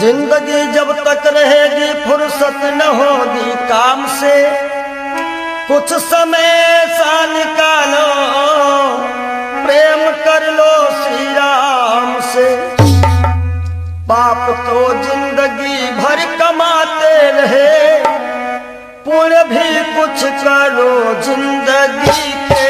जिंदगी जब तक रहेगी फुर्सत न होगी काम से, कुछ समय सा निकालो प्रेम कर लो श्री राम से। पाप तो जिंदगी भर कमाते रहे, पुण्य भी कुछ करो जिंदगी के।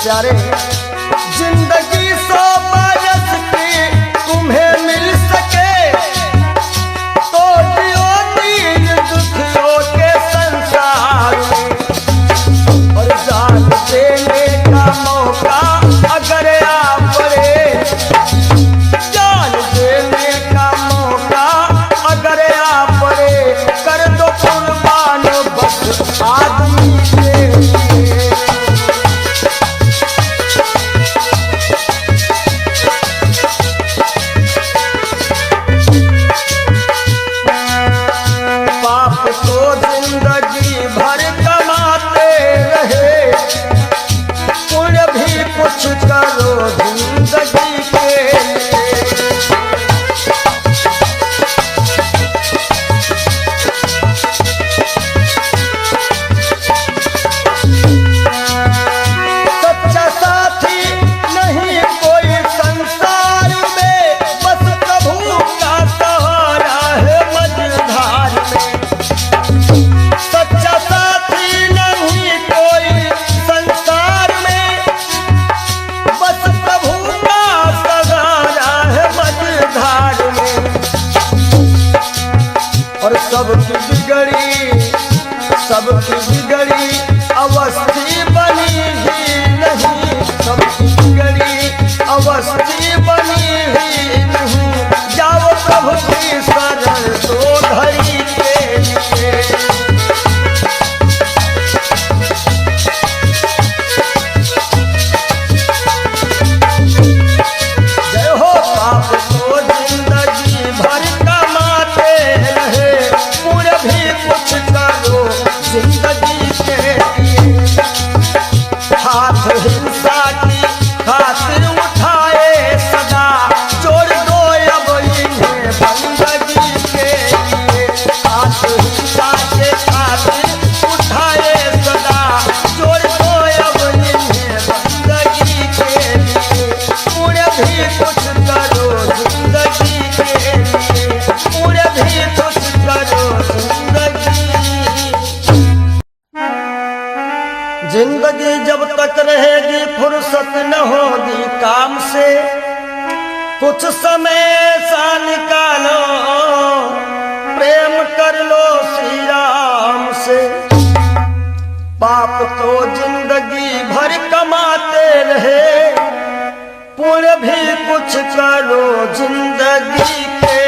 प्यारे जिंदगी 100 बरस की तुम्हें मिल सके, तो जियो दीन दुखियों के संसार में। और जान देने का मौका अगर आ पड़े, जान देने का मौका अगर आ पड़े, कर दो कुर्बान बस आदमी के लिए। कुछ करो जिंदगी के सच्चा साथी नहीं कोई संसार में, बस प्रभु का सहारा है मझधार में। सच्चा साथी नहीं कोई संसार में, बस प्रभु का सहारा है मझधार में। और सबकी बिगड़ी अवस्थी बनी ही नहीं, सबकी बिगड़ी अवस्थी बनी ही नहीं। जाओ प्रभु की शरण तो धरी के लिए। कुछ रहेगी फुर्सत न होगी काम से, कुछ समय सा निकालो प्रेम कर लो श्री राम से। पाप तो जिंदगी भर कमाते रहे, पुण्य भी कुछ करो जिंदगी के।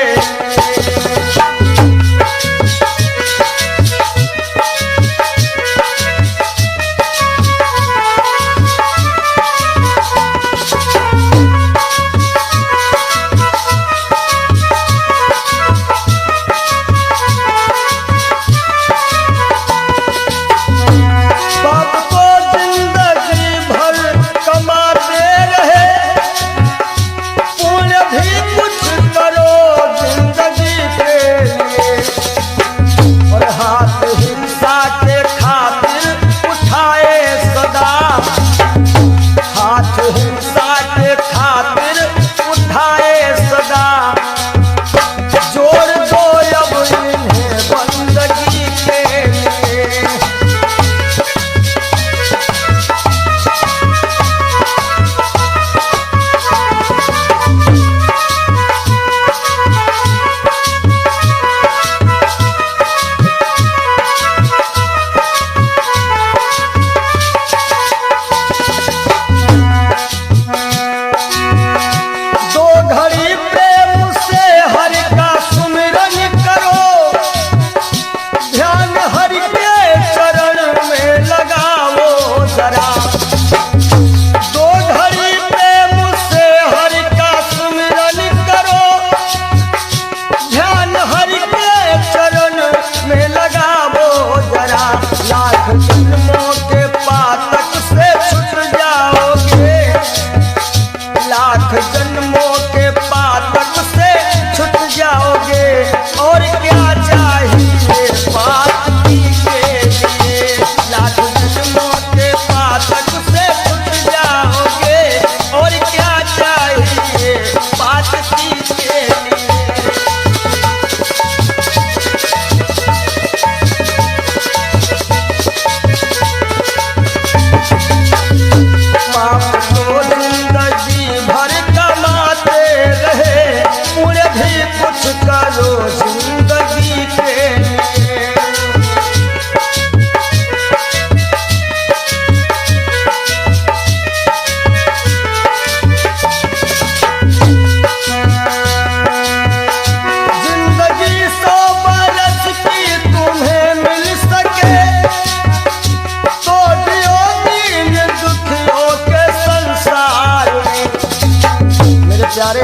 प्यारे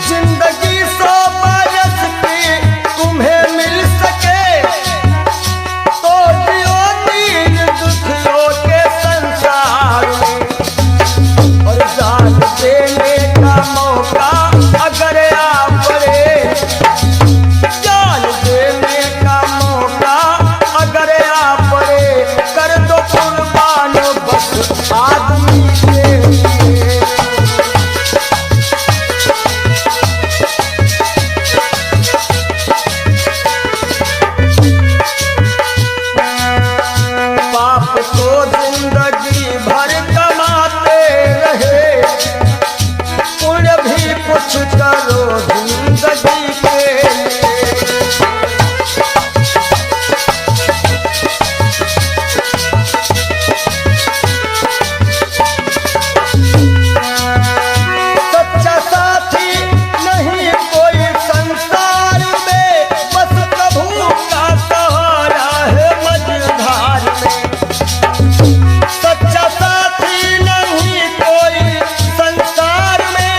जिंदगी 100 बरस की तुम्हें मिल सके तो जियो दीन दुखियों के संसार में। और जान देने का मौका अगर आ पड़े, जान देने का मौका अगर आ पड़े, कर दो कुर्बान बस आदमी के लिए। पाप तो जिंदगी भर कमाते रहे, पुण्य भी कुछ करो जिंदगी के लिए। सच्चा साथी नहीं कोई संसार में, बस प्रभु का सहारा है मझधार में। सच्चा साथी नहीं कोई संसार में,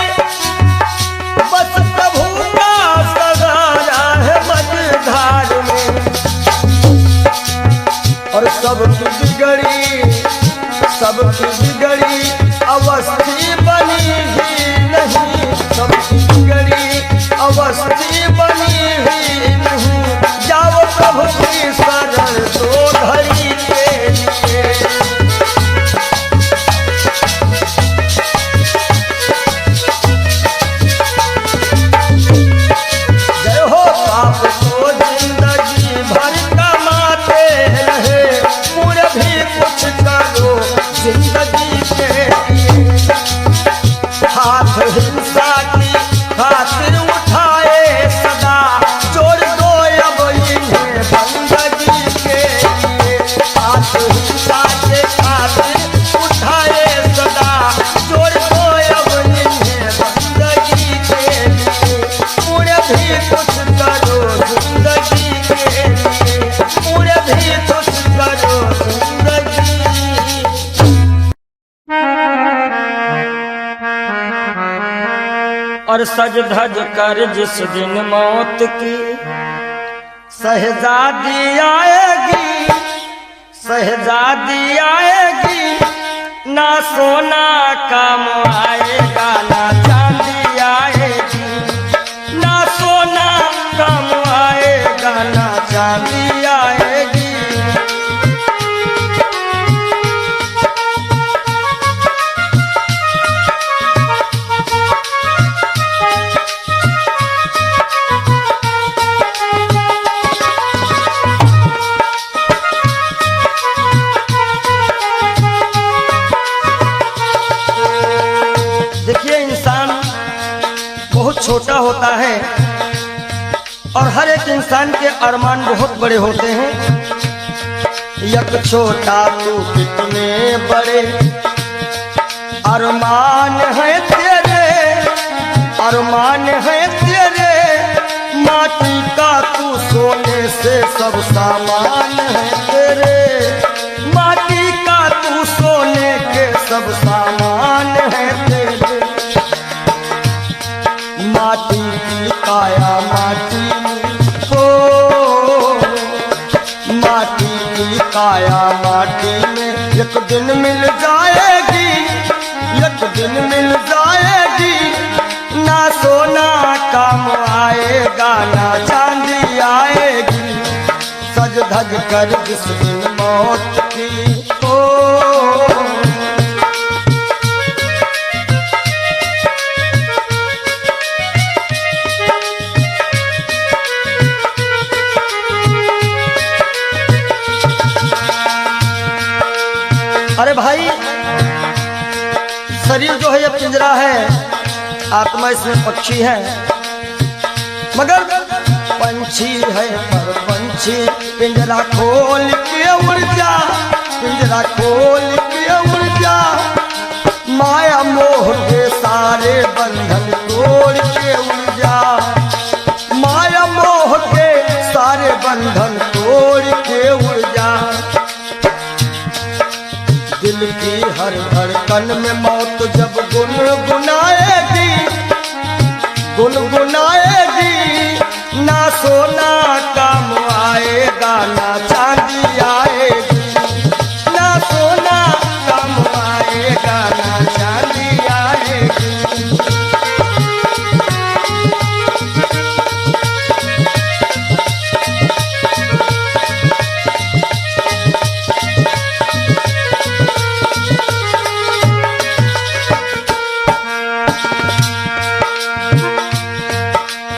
बस प्रभु का सहारा है मझधार में। और सबकी बिगड़ी अवस्थी बनी ही नहीं, सबकी बिगड़ी अवस्थी बनी ही नहीं। जाओ प्रभु की शरण दो घड़ी के लिए। जय हो। पाप तो जिंदगी भर कमाते रहे, पूरे भी कुछ करो जिंदगी सज धज कर जिस दिन मौत की शहजादी आएगी, शहजादी आएगी, ना सोना काम आएगा ना चांदी आएगी, ना सोना काम आएगा ना चांदी आएगी। देखिए, इंसान बहुत छोटा होता है और हर एक इंसान के अरमान बहुत बड़े होते हैं। एक छोटा तू कितने बड़े अरमान है तेरे, अरमान है तेरे, माटी का तू सोने से सब सामान है तेरे, माटी का तू सोने के सब सामान है तेरे। माटी की काया माटी हो, माटी की काया माटी में एक दिन मिल जाएगी, एक दिन मिल जाएगी, ना सोना काम आएगा ना चांदी आएगी, सज धज कर जिस दिन मौत की हो। अरे भाई, शरीर जो है ये पिंजरा है, आत्मा इसमें पक्षी है, मगर पंछी है पर पंछी पिंजरा खोल के उड़ जा, पिंजरा खोल के उड़ जा, माया मोह के सारे बंधन तोड़ के उड़ जा, माया मोह के सारे बंधन तोड़ के उड़ जा। दिल की हर धड़कन में मौत जब गुनगुनाएगी, गुनगुनाएगी, ना सोना काम आएगा ना चांदी आएगी, ना सोना काम आएगा ना चांदी आएगी।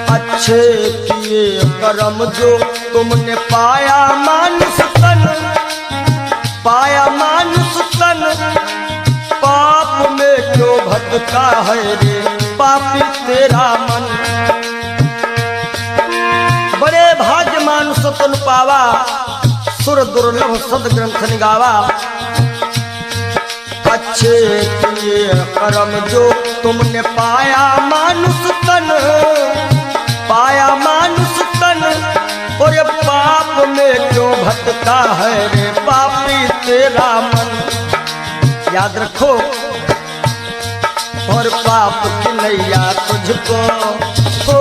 अच्छे किए कर्म जो तुमने पाया मानुष तन, पाया मानुष तन, पाप में क्यों भटका है रे पापी तेरा मन। बड़े भाग्य मानुष तन पावा, सुर दुर्लभ सद ग्रंथ निगावा। अच्छे किए कर्म जो तुमने पाया मानुष तन, पाया मानुष तन, और ये पाप में क्यों भटका है रे पापी तेरा मन। याद रखो, और पाप की नैया तुझको हो,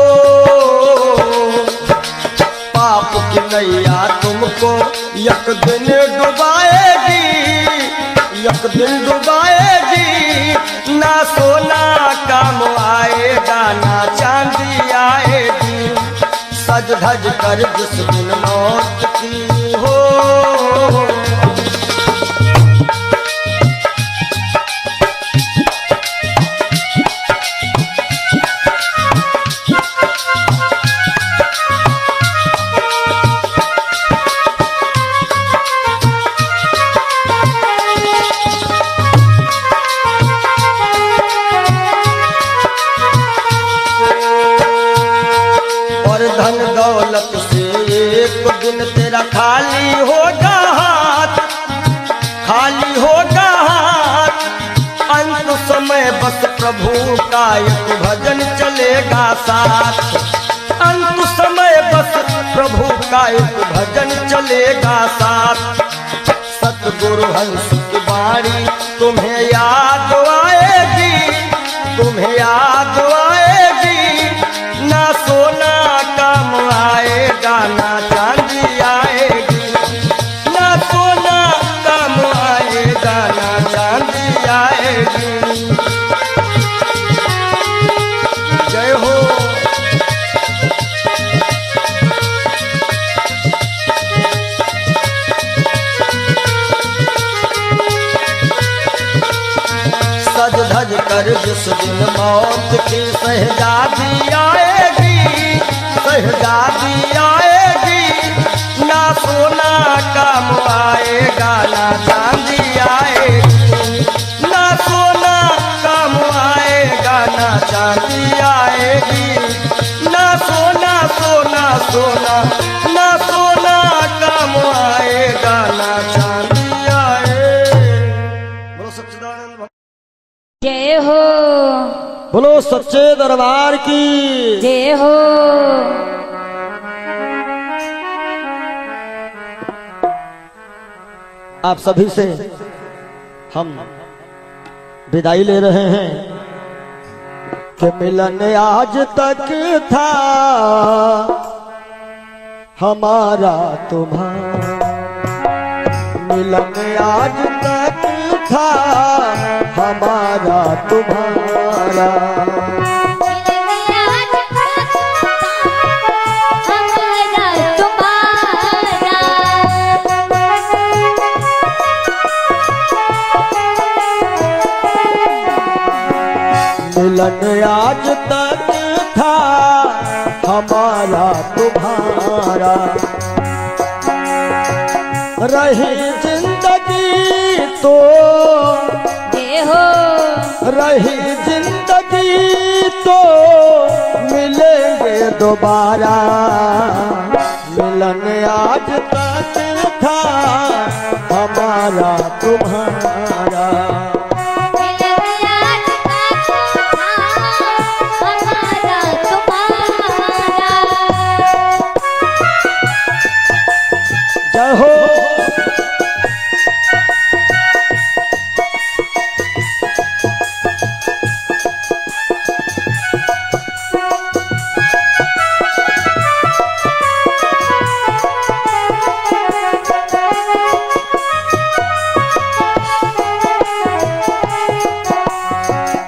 पाप की नैया तुमको एक दिन डुबाएगी, एक दिन डुबाएगी, ना सोना काम आएगा ना चांदी आएगी, सज धज कर जिस दिन मौत की हो। धन दौलत से एक दिन तेरा खाली होगा हाथ, खाली होगा हाथ, अंत समय बस प्रभु का एक भजन चलेगा साथ, अंत समय बस प्रभु का एक भजन चलेगा साथ। सतगुरु हंस की वाणी तुम्हें याद आएगी, तुम्हें याद आएगी, ना चांदी आएगी, ना सोना काम आएगा ना चांदी आएगी। जय हो। सज धज कर जिस दिन मौत की शहजादी आएगी, शहजादी आएगी, ना सोना काम आएगा ना चांदी आएगी, ना सोना काम आएगा ना चांदी आएगी, ना सोना सोना सोना ना सोना काम आएगा ना चांदी आएगी। बोलो सच्चिदानंद जय हो, बोलो सच्चे दरबार की जय हो। आप सभी से हम विदाई ले रहे हैं कि मिलन आज तक था हमारा तुम्हारा, मिलन आज तक था हमारा तुम्हारा, मिलन आज तक था हमारा तुम्हारा, रही जिंदगी तो जय हो, रही जिंदगी तो मिलेंगे दोबारा, मिलन आज तक था हमारा तुम्हारा, जय हो।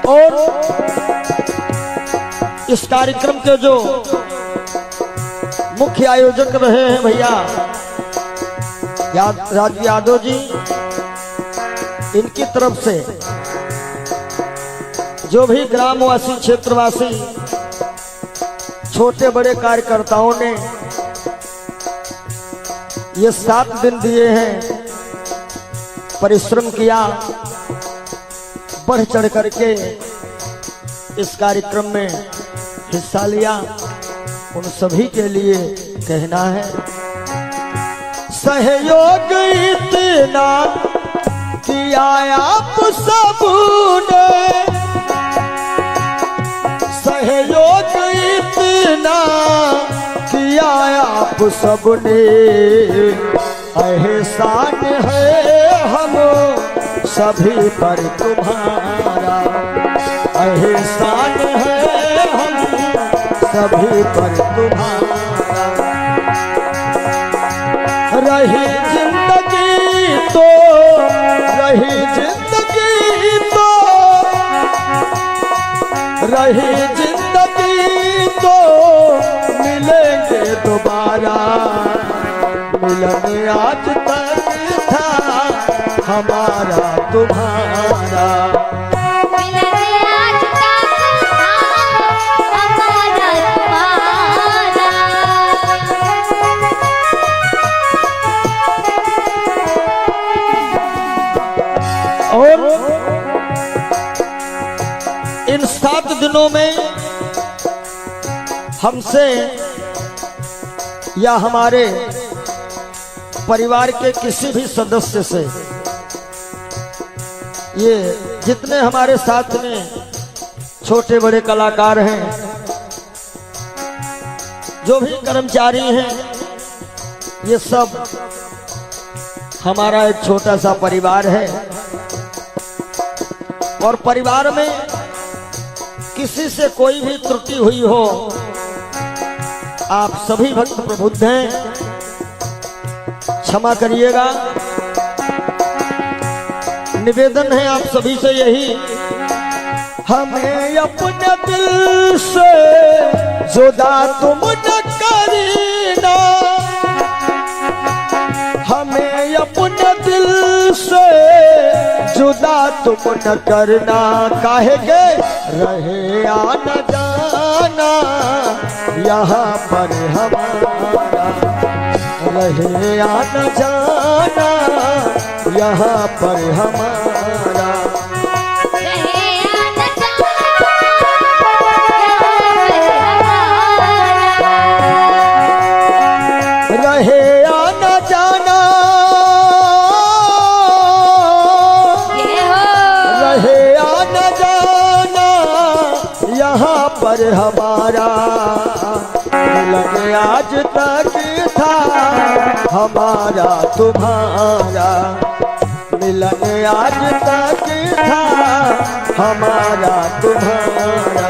और इस कार्यक्रम के जो मुख्य आयोजक रहे हैं भैया राज यादव जी, इनकी तरफ से जो भी ग्रामवासी क्षेत्रवासी छोटे बड़े कार्यकर्ताओं ने ये 7 दिन दिए हैं, परिश्रम किया, बढ़ चढ़ करके इस कार्यक्रम में हिस्सा लिया, उन सभी के लिए कहना है सहयोग इतना किया आप सबने, सहयोग इतना किया आप सबने, एहसान है हम सभी पर तुम्हारा, एहसान है हम सभी पर तुम्हारा, रही जिंदगी तो रही जिंदगी तो रही जिंदगी तो मिलेंगे दोबारा, मिलन आज तक था हमारा तुम्हारा, और इन 7 दिनों में हमसे या हमारे परिवार के किसी भी सदस्य से, ये जितने हमारे साथ में छोटे बड़े कलाकार हैं, जो भी कर्मचारी हैं, ये सब हमारा एक छोटा सा परिवार है, और परिवार में किसी से कोई भी त्रुटि हुई हो आप सभी भक्त प्रबुद्ध हैं, क्षमा करिएगा। निवेदन है आप सभी से यही, हमें अपने दिल से जुदा तुम न करना, हमें अपने दिल से जुदा तुम न करना, काहे के रहे आना जाना यहाँ पर हमारा, रहे आना जाना यहाँ पर हमारा, रहे आना जाना, रहे आना जाना यहाँ पर हमारा, मिलन आज तक था हमारा तुम्हारा, मिलन आज तक था हमारा तुम्हारा,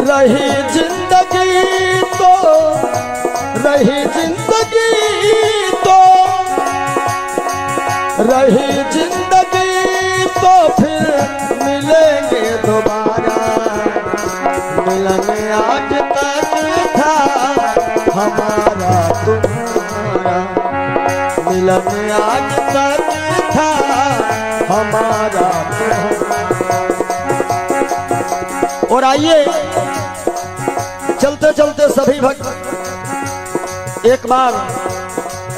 रही जिंदगी तो, रही जिंदगी तो, रही जिंदगी तो फिर मिलेंगे दोबारा, मिलन आज तक था हमारा तुम्हारा, मिलन आज तक था हमारा तुम्हारा। और आइए चलते चलते सभी भक्त एक बार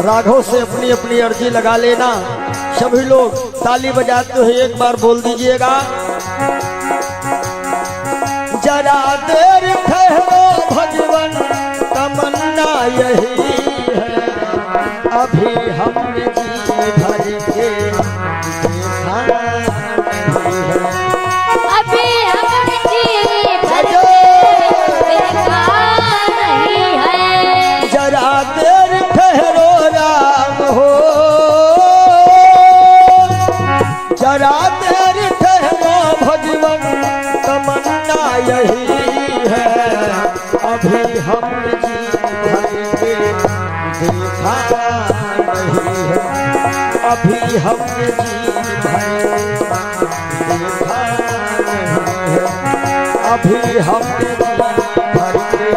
राघव से अपनी अपनी अर्जी लगा लेना। सभी लोग ताली बजाते हुए एक बार बोल दीजिएगा, जरा देर ठहरो भगवन तमन्ना यही है, अभी हमने जी भर के देखा नहीं है, अभी हमने जी भर देखा नहीं है, जरा देर ठहरो राम हो, जरा देर ठहरो भगवन तमन्ना यही है, अभी हमने जी भर के देखा नहीं है, अभी हमने जी भर देखा नहीं है, अभी हमने जी भर के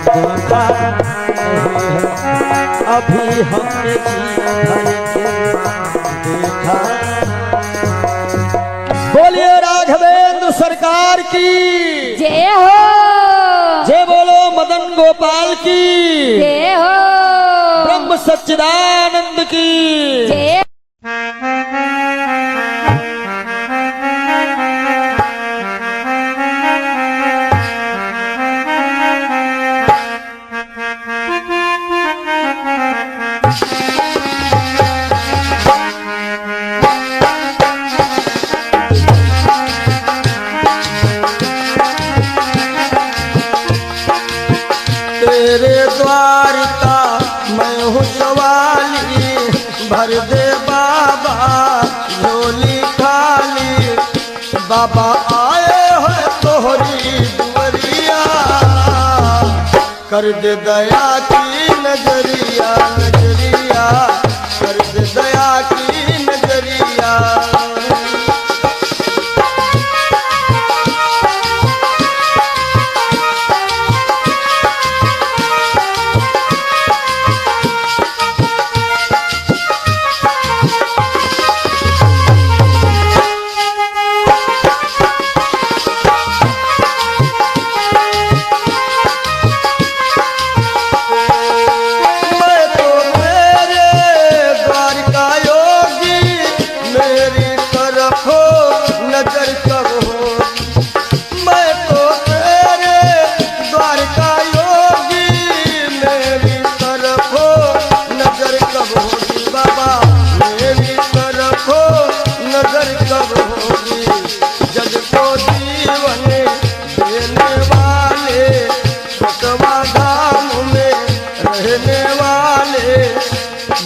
देखा नहीं है, अभी हमने जी भर के देखा। बोलिए राघवेंद्र सरकार की जय हो, जय बोलो मदन गोपाल की जय हो, ब्रह्म सच्चिदानंद की जय तेरे द्वार का मैं हूँ सवाली, भर दे बाबा झोली खाली, बाबा आए हैं तोहरी दुआरिया, कर दे दया की नजरिया, नजरिया कर दे दया की नजरिया।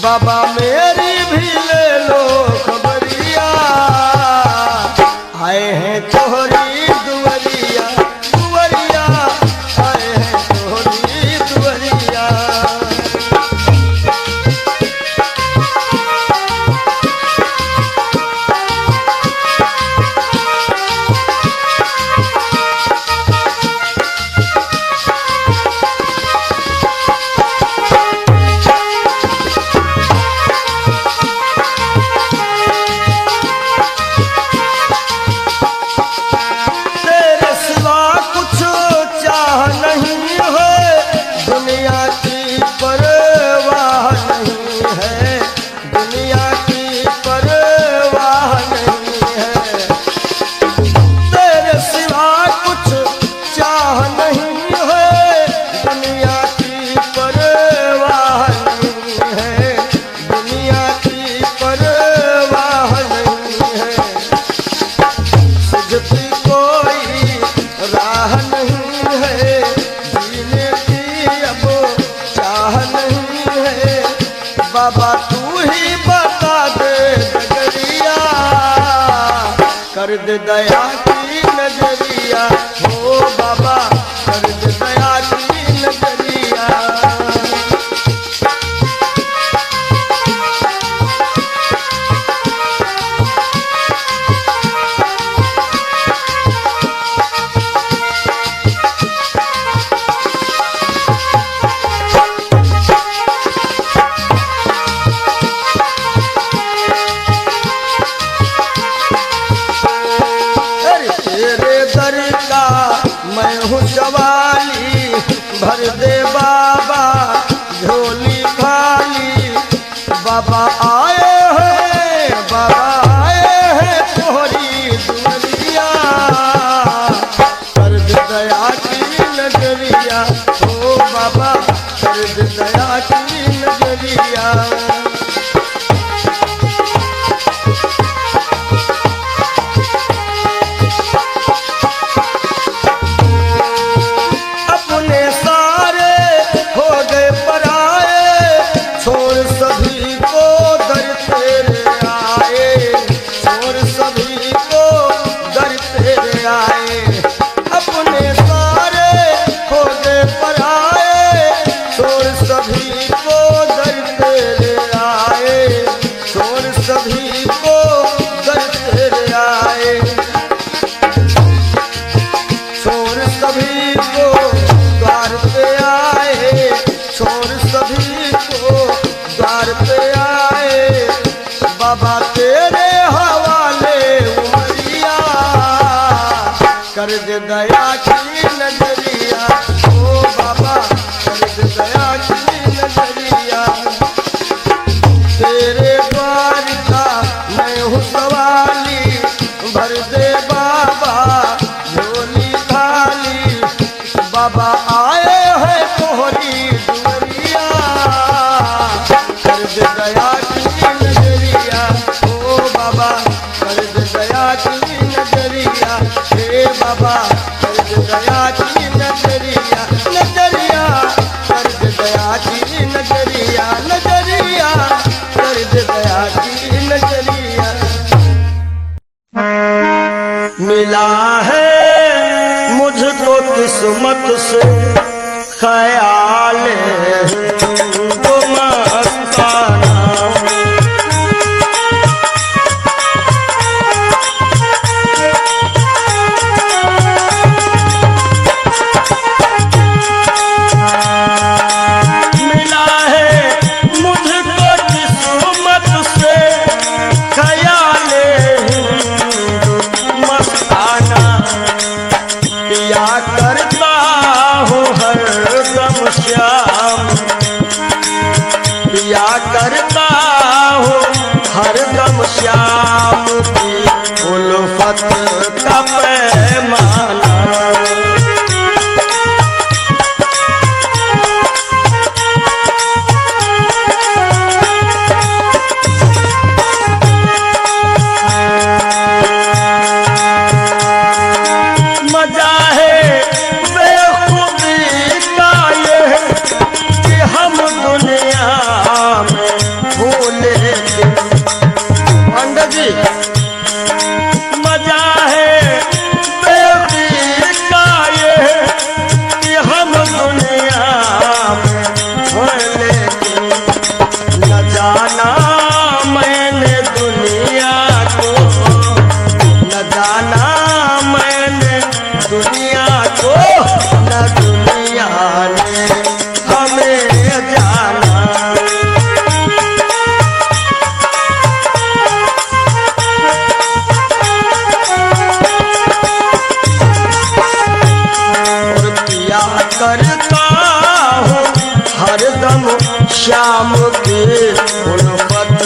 बाबा मेरी भी ले लो खबरिया, आए हैं तोहरी दुवरिया दुवरिया, आए हैं तोहरी दुवरिया। तेरे सिवा कुछ चाह नहीं है, दुनिया की परवाह नहीं है, दुनिया की परवाह नहीं है। तेरे सिवा कुछ चाह नहीं है, दुनिया की परवाह नहीं है, दुनिया की परवाह नहीं है। सुझती कोई राह नहीं है, जीने की अब चाह नहीं है। बाबा तू ही बता दे नजरिया, कर दे दया की नजरिया, हो बाबा कर दे दया की नजरिया। अरे तेरे दर का मैं हूँ सवाली, भर दे बाबा झोली खाली। बाबा आए हैं, बाबा आए हैं तोहरी दुवरिया, कर दे दया की नजरिया, ओ बाबा कर दे दया की नजरिया। अपने सारे हो गए पराए, छोड़ सभी को दर तेरे आए, छोड़ सभी को दर तेरे आए। अपने सारे हो गए पराए, छोड़ सभी को दर तेरे आए, छोड़ सभी को दर तेरे आए। छोड़ सभी को द्वार पे आए, छोड़ सभी को द्वार पे आए। बाबा तेरे हवाले उमरिया, कर दे दया की नजरिया, ओ बाबा कर दे दया की नजरिया। तेरे द्वार का मैं हूँ सवाली, भर दे बाबा झोली खाली। बाबा आए हैं तोहरी दुवरिया, कर दे दया की नजरिया, ओ बाबा कर दे दया की नजरिया। हे बाबा कर दे दया की नजरिया, नजरिया कर दे दया की नजरिया, नजरिया कर दे दया की नजरिया। मिला है मुझको किस्मत से ख्याल तो मस्ताना, मिला है मुझको किस्मत से ख्याल मस्ताना। पिया करता हूँ हर दम श्याम, पिया करता हूँ हर दम श्याम की उल्फत का पैमाना। मजा है बेखुदी का ये कि हम दुनिया में भूले। पंडित जी मजा है दुनिया को न दुनिया ने हमें जाना। और पिया करता हूँ हरदम श्याम के उल्फत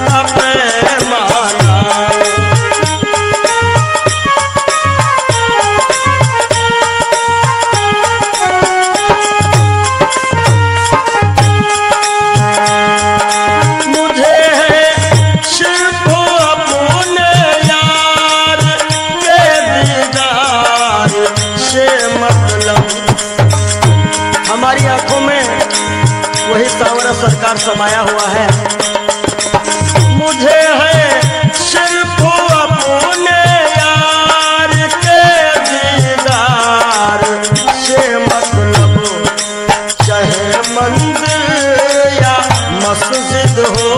का पैमाना। मुझे है सिर्फ अपने यार के दीदार से मतलब। हमारी आंखों में वही सावरा सरकार समाया हुआ है। मुझे है सिर्फ अपने यार के दीदार से मतलब। चाहे मंदिर या मस्जिद हो,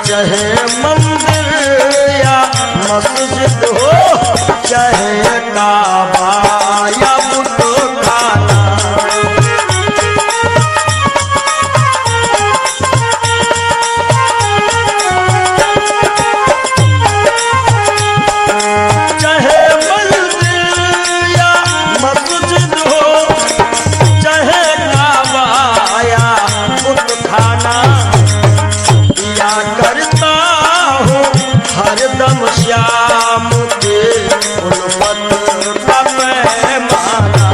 चाहे मंदिर या मस्जिद हो, चाहे काबा या बुतखाना। चाहे मंदिर या मस्जिद हो, चाहे काबा या बुतखाना। या करता हूँ हरदम श्याम के उल्फत का पैमाना।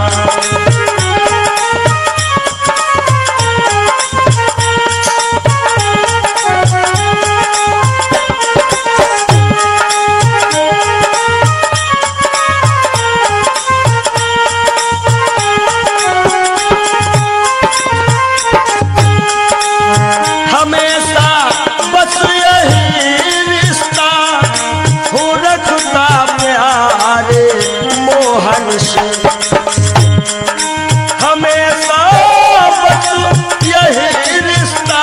हमेशा बस यही रिश्ता हो रखता प्यारे मोहन से। हमेशा बस यही रिश्ता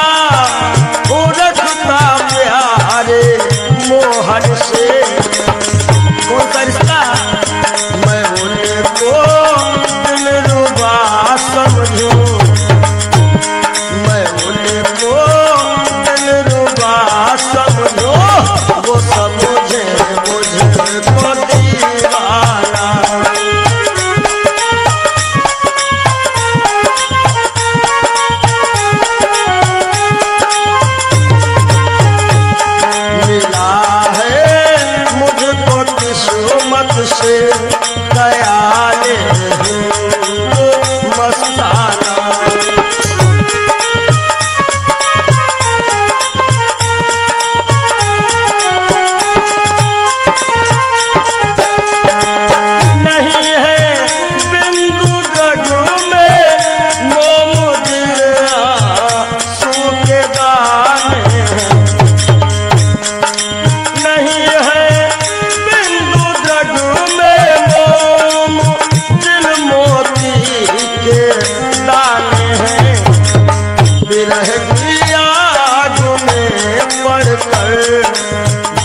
हो रखता प्यारे मोहन से। कौन सा रिश्ता? मैं उनको दिलरुबा समझूं, मैं उनको दिलरुबा समझो, वो समझे मुझको दीवाना। मिला है मुझको किस्मत से ख्याल मस्ताना। नहीं है बिंदु गढ़ में मोम दिल आंसू के दाने। नहीं है बिंदु गढ़ में मोम दिल मोती के दाने हैं। बिरह की आग में पड़कर,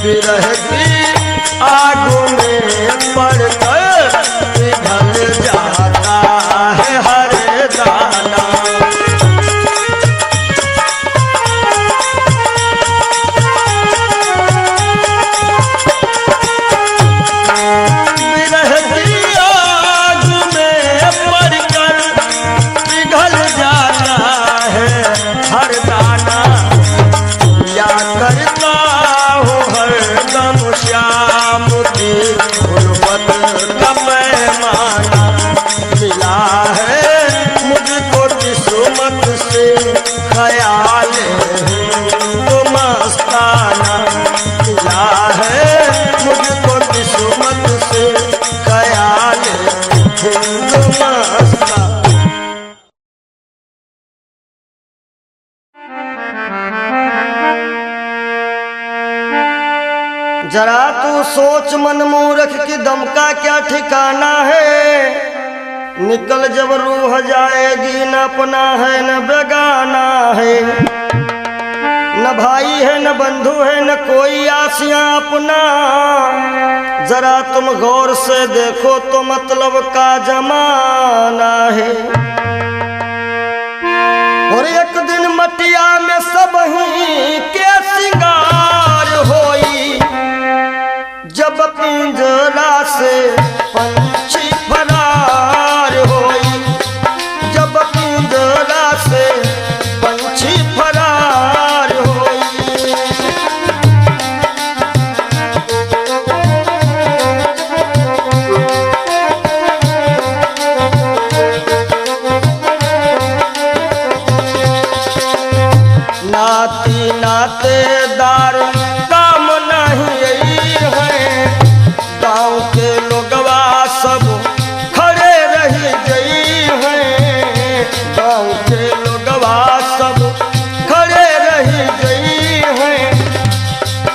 बिरह की आग में पड़कर पिघल जाता है हर दाना। बिरह की आग में पड़कर पिघल जाता है हर दाना। या करता हूँ हरदम श्याम की उल्फत का पैमाना। मिला है मुझको किस्मत से ख्याल तो मस्ताना। मिला है मुझको किस्मत से ख्याल तो मस्ताना। जरा तू सोच मन मूर्ख की दम का क्या ठिकाना है। निकल जब रूह जाएगी न अपना है न बेगाना है। न भाई है न बंधु है न कोई आसियां अपना। जरा तुम गौर से देखो तो मतलब का जमाना है। और एक दिन मटिया में सब ही के सिंगार होई, जब पिंजरा से पंछी फरार होई, जब पिंजरा से पंछी फरार होई। नाती नातेदार काम नहीं यही है, गाँव के लोगवा सब खड़े रही गई हैं, गाँव के लोगवा सब खड़े रही गई हैं।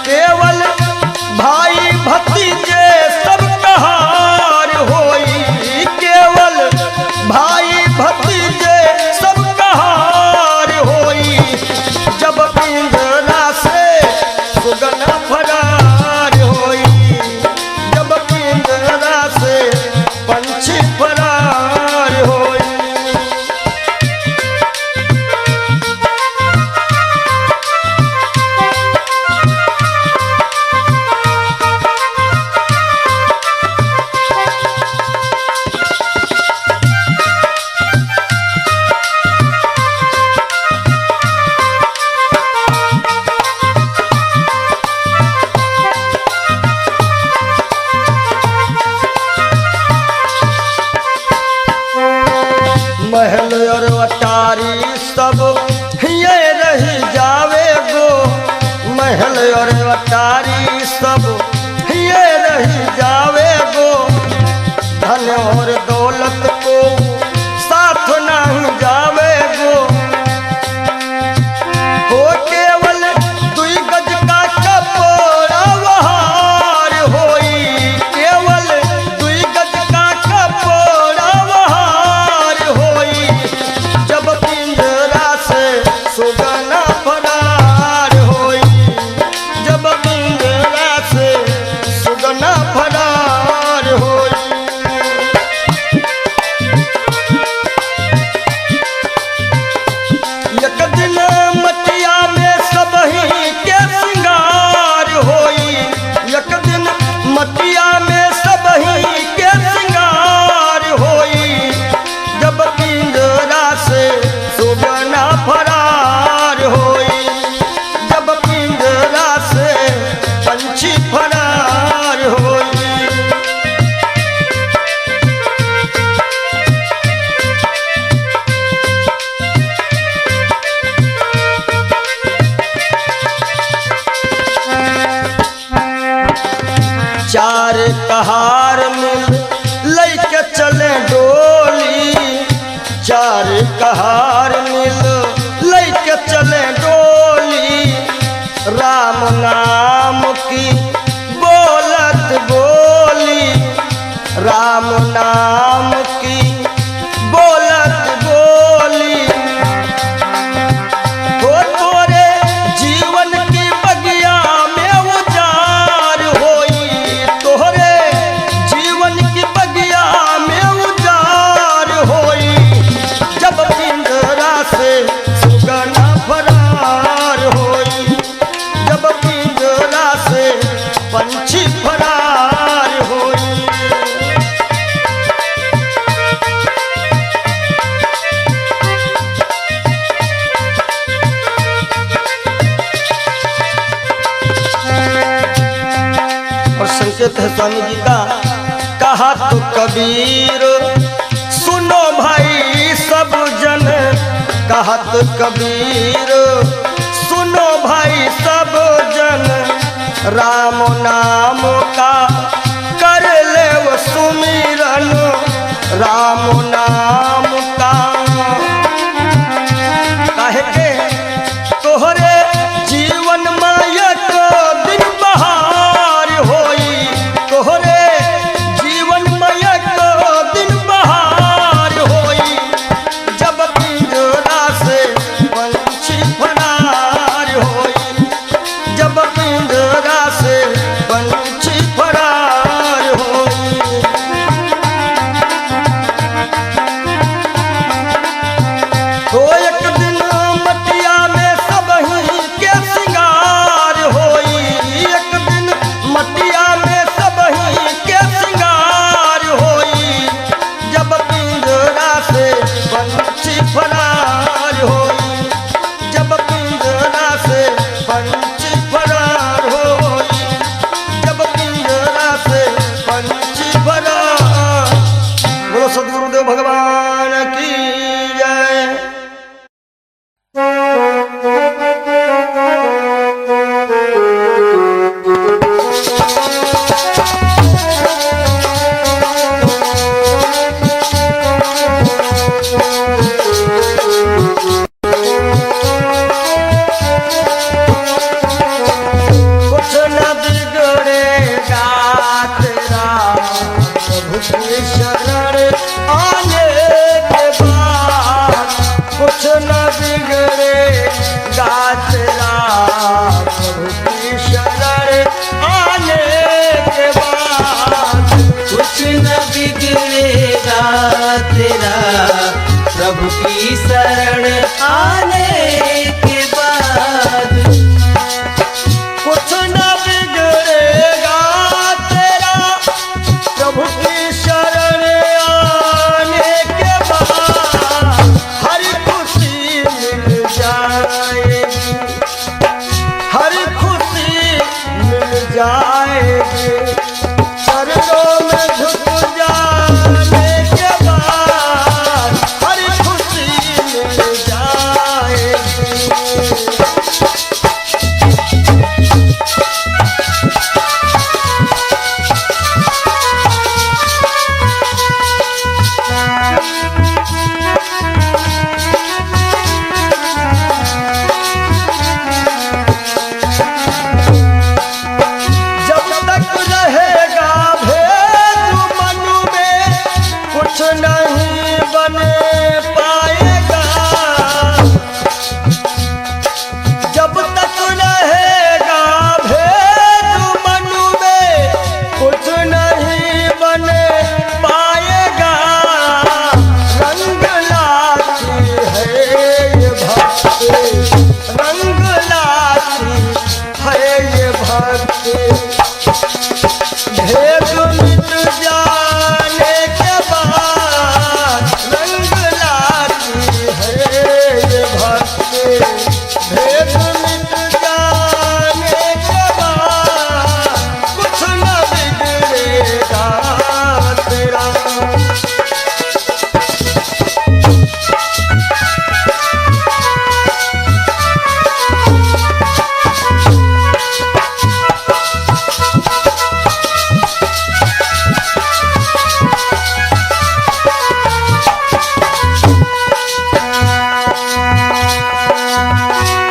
केवल भाई भतीजे सब कहार होई, केवल भाई भतीजे सब कहार होई, जब पिंजरा से सुगना फरार होई, जब पिंजरा से पंछी फरार होई। महल और अटारी सब ये रही जावे गो, महल और अटारी सब ये रही जावे गो। धन और दौलत को साथ नहीं जावे गो, हो केवल दुई गज का कपड़ा वहार होई, केवल दुई गज का कपड़ा वहार होई, जब पिंजरा से सुगना फरार होई, जब पिंजरा से सुगना फरार होई। एक दिन मटिया में सब ही के सिंगार होई, एक दिन मटिया में सब ही के सिंगार होई, जब पिंजरा से सुगना फरार होई, जब पिंजरा से पंछी फरार होई। चार कहार मिल लैके चले डोली, चार कहार मिल लैके चले डोली, राम नाम की बोलत बोली, राम नाम की बोलत बोली। हो तोरे जीवन की बगिया में उजार होई, तोरे जीवन की बगिया में उजार होई, जब पिंजरा से सुगना फरार होई, जब पिंजरा से पंछी फरार होई। और संकेत है स्वामी जी का, कहा तो कबीर सुनो भाई सब जन, कहा तो कबीर सुनो भाई सब जन, राम नाम का कर ले वो सुमिरन, राम नाम का। काहे के तोहरे जीवन मायक दिन बहार होई, तोहरे जीवन मायक दिन बहार होई, जब पिंजरा से पंछी फरार होई, महादेव भगवान की जय। कुछ न बिगड़ेगा तेरा प्रभु की शरण आने के बाद। कुछ न बिगड़ेगा तेरा प्रभु की शरण आने के बाद। कुछ न बिगड़ेगा तेरा प्रभु की शरण आने के बाद। कुछ न बिगड़ेगा तेरा प्रभु की शरण आने के बाद। हर खुशी मिल जाएगी, हर खुशी मिल जाएगी। चरणों में झुक जाने के बाद हर खुशी मिल जाएगी। जब तक रहेगा भेद मन में कुछ नहीं बन पाएगा। जब तक रहेगा भेद मन में कुछ नहीं बन पाएगा। रंग लाती है ये भक्ति, रंग लाती है ये भक्ति। भेद मिट जाने के बाद रंग लाती है ये भक्ति। भेद मिट जाने के बाद कुछ न बिगड़ेगा तेरा।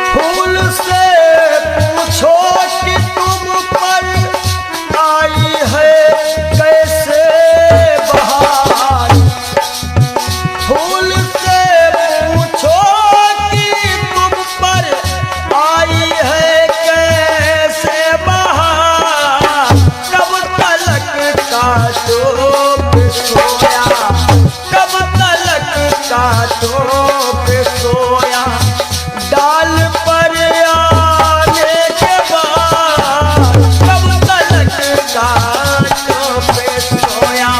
फूल से पूछो कि तुम पर आई है कैसे बहार। फूल से पूछो कि तुम पर आई है कैसे बहार। कब तलक कांटों पे सोया, कब तलक कांटों पे सोया। डाल पर आने के बाद कब तलक कांटों पे सोया।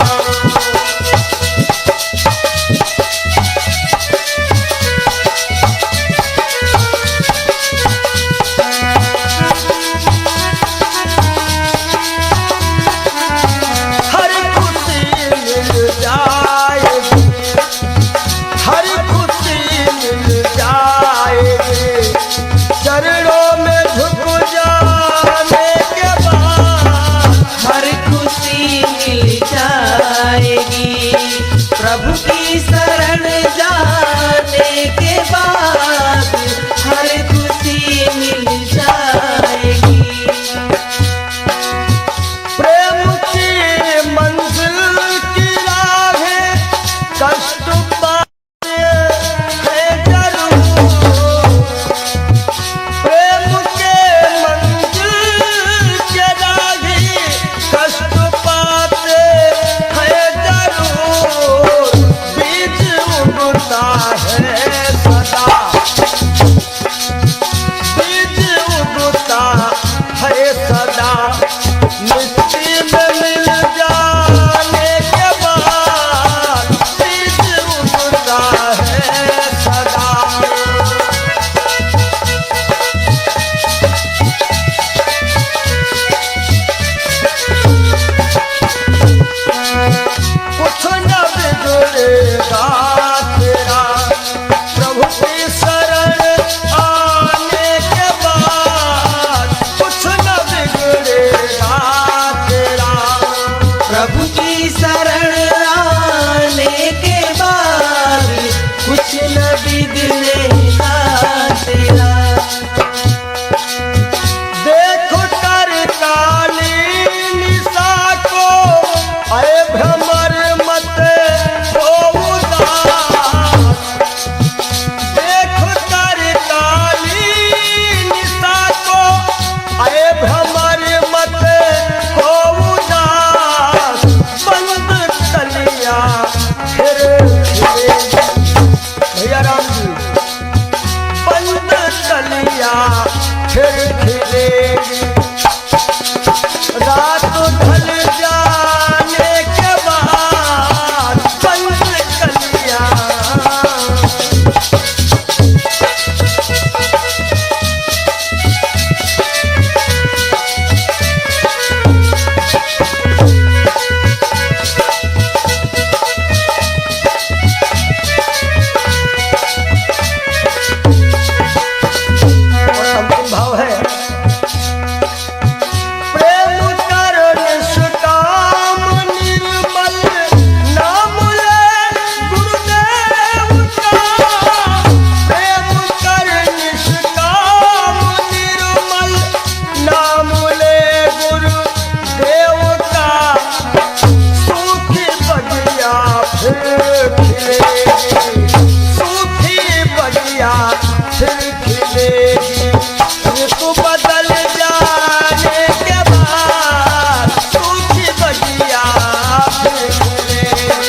हर खुशी मिल जाएगी, हर खुशी मिल जाएगी। चरणों में झुक जाने के बाद हर खुशी मिल जाएगी। प्रभु की शरण जाने के बाद हर खुशी मिल जाएगी। प्रेम की मंजिल की राहें कष्ट पाए है जरूर। प्रेम के मंजिल के राही कष्ट पाते हैं जरूर। प्रभु की शरण आने के बाद कुछ न बिगड़ेगा तेरा। देखो कर काली निशा को अरे भ्रमर मत हो उदास। देखो कर काली निशा को अरे भ्रमर मत हो उदास। बंद कलिया फिर खिलेगी। भैया राम जी, बंद कलिया फिर खिलेगी। रात ढल जाने के बाद बंद कलिया। और अंतिम भाव है प्रेम कर निष्काम निर्मल नाम ले गुरुदेव का। प्रेम कर निष्काम निर्मल नाम ले गुरुदेव का। सूखी बगिया फिर खिलेगी। सूखी बगिया फिर खिलेगी। ऋतु बदल जाने के बाद सूखी बगिया फिर खिलेगी।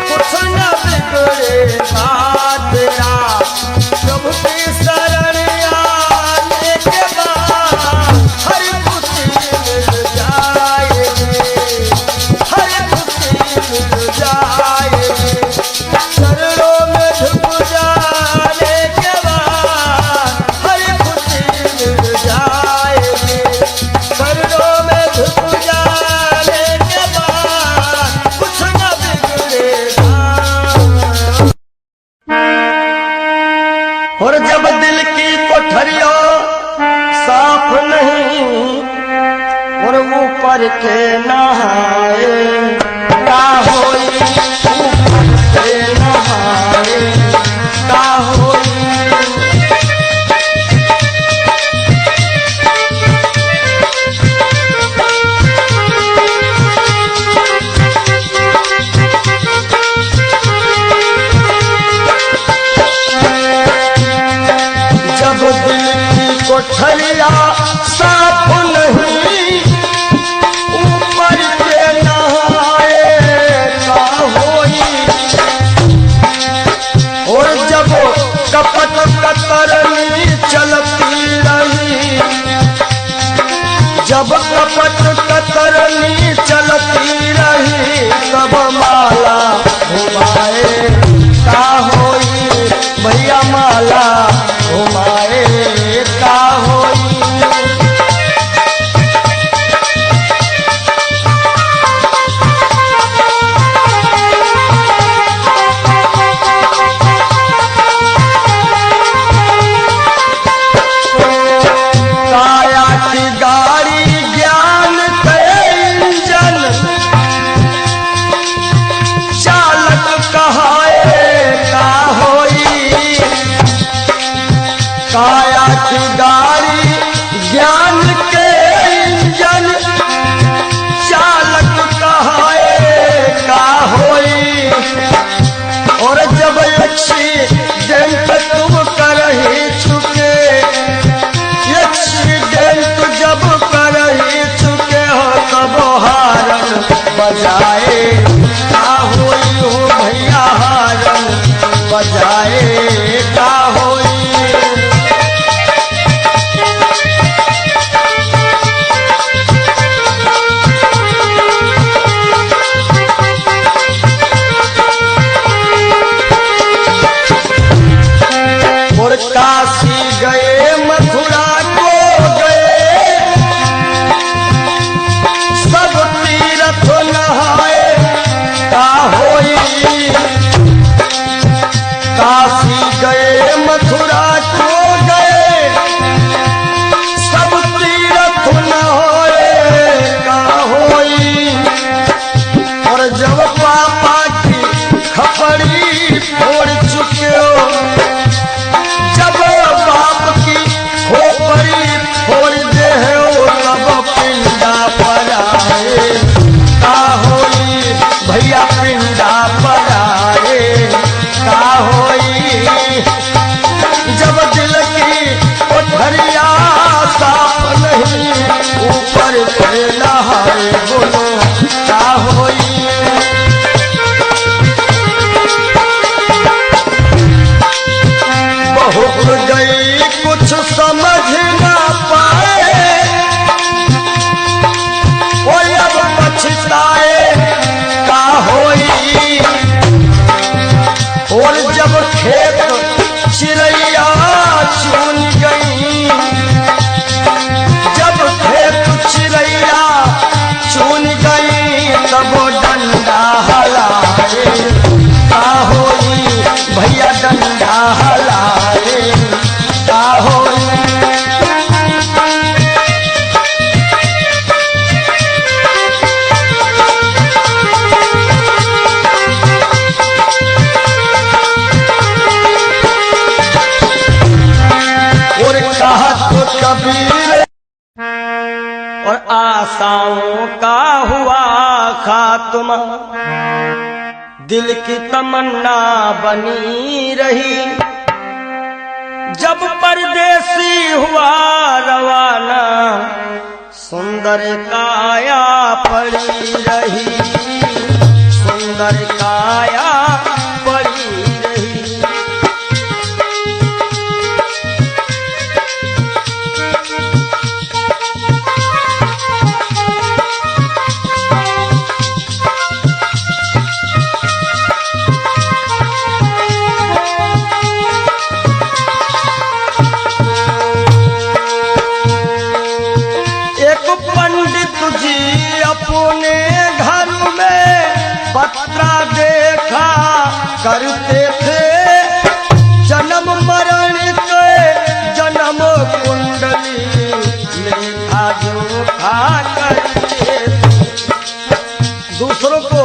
कुछ न बिगड़ेगा तेरा प्रभु की शरण आने के बाद। हर खुशी मिल जाएगी। हर खुशी मिल जाएगी। चरणों में झुक जाने के बाद हर खुशी मिल जाएगी। चरणों में झुक जाने के बाद कुछ न बिगड़ेगा। और जब दिल की कोठरियों साफ नहीं और ऊपर के नहाए का होई। ऊपर के नहाए का होई। जब दिल की कोठरिया साफ नहीं ऊपर के नहाए का होई। और जब कपट कतरनी चलती रही। जब कपट कतरनी चलती रही तब माला घुमाए का होई। भैया माला घुमाए का होई। काया की गाड़ी ज्ञान के इंजन। चालक कहाए का होई। काया की गाड़ी ज्ञान के इंजन। चालक कहाए का होई। और जब एक्सीडेंट तुम कर ही चुके। एक्सीडेंट जब कर ही चुके हो तब हारन बजाए का होई। हो भैया हारन बजाए का होई। मथुरा को गए, सब तीरथ न होए का होई। और जब पापा की खपड़ी फोड़ चुके हो, जब बाप की खोपड़ी फोड़ दे हो, तब पिंडा पर आए का होई। भैया पिंडा पर आए का होई। जब दिल की कोठरिया साफ नहीं, ऊपर से नहाए बोलो का होई। बहुत गई कुछ समझ ना पाए, वो अब पछताए का होई। और जब खेत चिड़ैया चुन गई, जब खेत चिड़ैया चुन गई, तब डंडा हलाए का होई। भैया डंडा हलाए का होई। और कहा तो कबीर, और आशाओं का हुआ खात्मा, दिल की तमन्ना बनी रही। जब परदेसी हुआ रवाना, सुंदर काया पड़ी रही, सुंदर काया पड़ी रही। पंडित जी अपने घर में पत्रा देखा करते थे, जन्म मरण के जन्म कुंडली लेखा जोखा करते थे। दूसरों को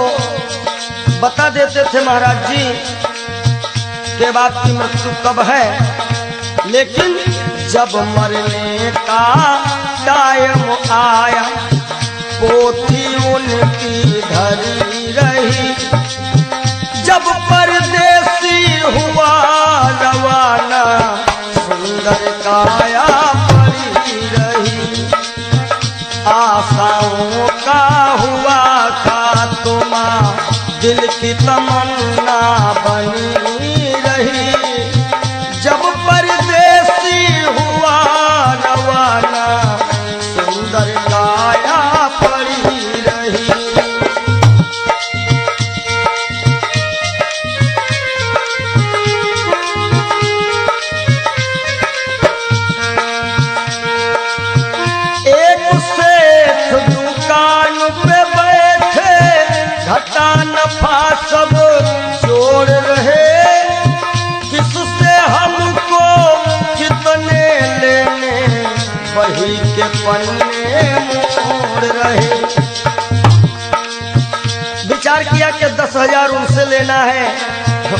बता देते थे महाराज जी के बाद की मृत्यु कब है, लेकिन जब मरने का टाइम आया, पोथी उनकी धरी रही। जब परदेसी हुआ रवाना, सुंदर काया पड़ी रही। आशाओं का हुआ खात्मा, दिल की तमन्ना बनी रही। जब परदेसी हुआ रवाना, सुंदर काया पड़ी रही। एक सेठ दुकान पे बैठे, घाटा नफा सब जोड़ रहे। किससे हमको कितने लेने, वही के पन्ने मोड़ रहे। विचार किया कि 10,000 उनसे लेना है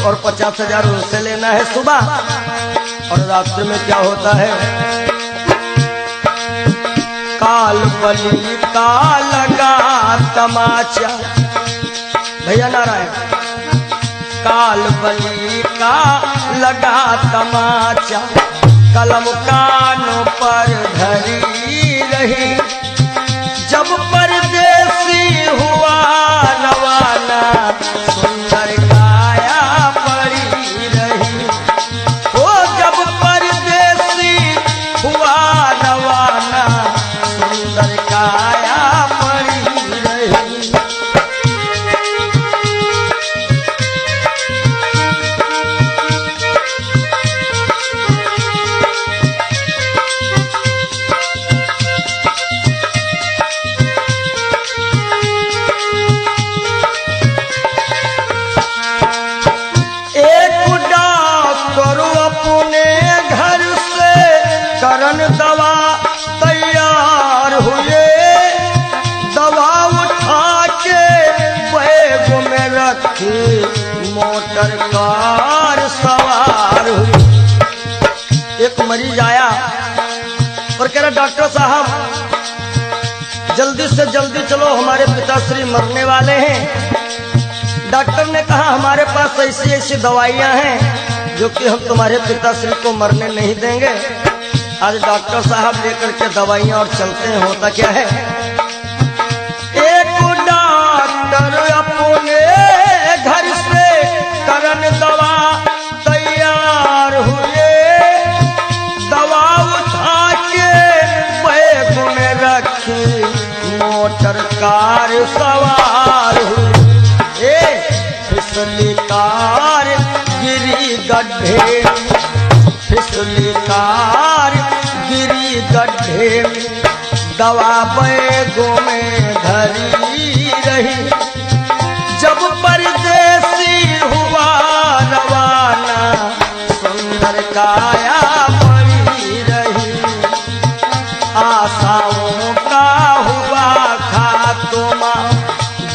और 50,000 उनसे लेना है सुबह, और रात्रि में क्या होता है, काल बली का लगा तमाचा। भैया नारायण, काल बली का लगा तमाचा, कलम कानों पर धरी रही। जब परदेसी हुआ रवाना, सुंदर काया पड़ी रही। ओ जब परदेसी हुआ रवाना, सुंदर काया पड़ी रही। एक मरीज आया और कह रहा डॉक्टर साहब जल्दी से जल्दी चलो, हमारे पिताश्री मरने वाले हैं। डॉक्टर ने कहा हमारे पास ऐसी ऐसी दवाइयां हैं जो कि हम तुम्हारे पिताश्री को मरने नहीं देंगे। आज डॉक्टर साहब लेकर के दवाइयां और चलते हैं। होता क्या है, एक डॉक्टर अपने घर से करन दवा तैयार हुए, दवा उठा के बैग में रखी, मोटर कार सवार हुए। फिसली कार गिरी गड्ढे, फिसली कार गिरी गड्ढे, दवा बैगों में धरी रही। जब परदेसी हुआ रवाना, सुंदर काया पड़ी रही। आशाओं का हुआ खात्मा,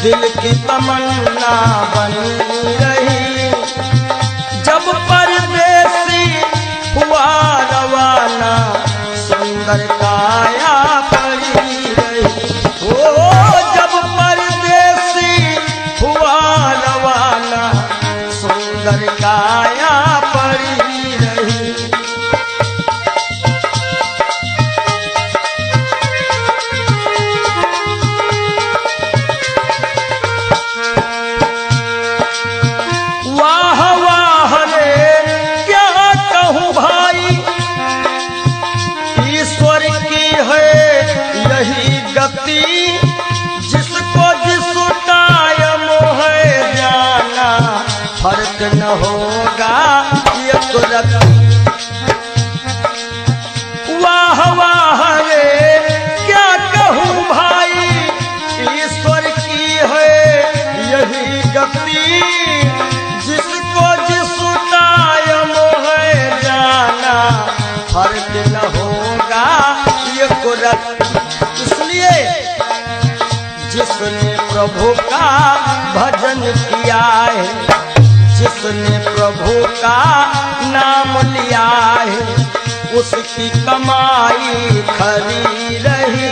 दिल की तमन्ना बनी रही। जब परदेसी हुआ रवाना, सुंदर काया पड़ी रही। ओ जब परदेसी हुआ रवाना, सुंदर काया पड़ी रही। वाह वाह रे क्या कहूँ भाई, ईश्वर की है यही गति। जिसको जिस टाइम है जाना, फर्क न होगा ये कुदरती। वाह वाह रे क्या कहूँ भाई, ईश्वर की है यही गति। जिसको जिस टाइम है जाना, फर्क न होगा ये कुदरत। इसलिए जिसने प्रभु का भजन किया है, जिसने प्रभु का नाम लिया है, उसकी कमाई खरी रही।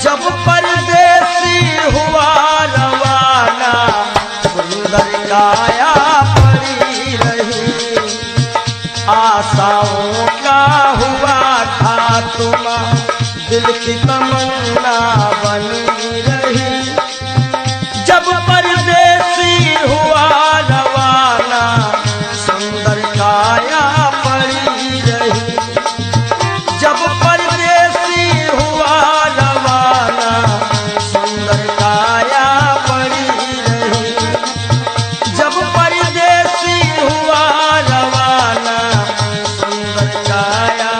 जब परदेसी हुआ रवाना, सुंदर काया पड़ी रही। आशाओं का हुआ खात्मा, दिल की तमन्ना बनी रही। जब परदेसी हुआ रवाना, सुंदर काया पड़ी रही। जब परदेसी हुआ रवाना, सुंदर काया पड़ी रही। जब परदेसी हुआ रवाना, सुंदर काया।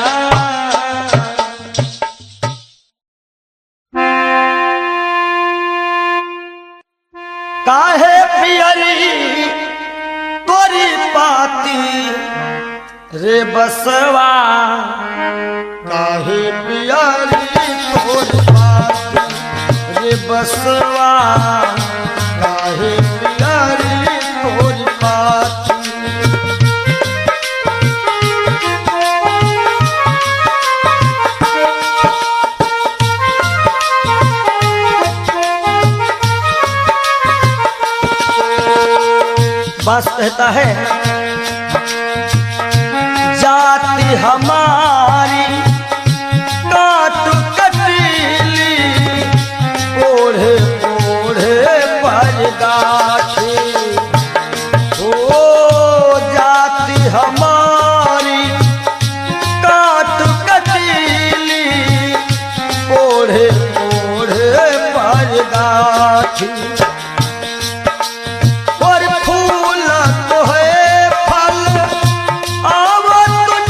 काहे पियरी तोरी पाती रे बसवा, काहे पियरी तोरी पाती रे बसवा, काहे पियरी तोरी पाती। बास कहता है जाति हमारी काट कटीली, ओढ़े ओढ़े पर गाठी। ओ जाति हमारी काट कटीली, ओढ़े ओढ़े पर गाठी। फूल तो है फल आवत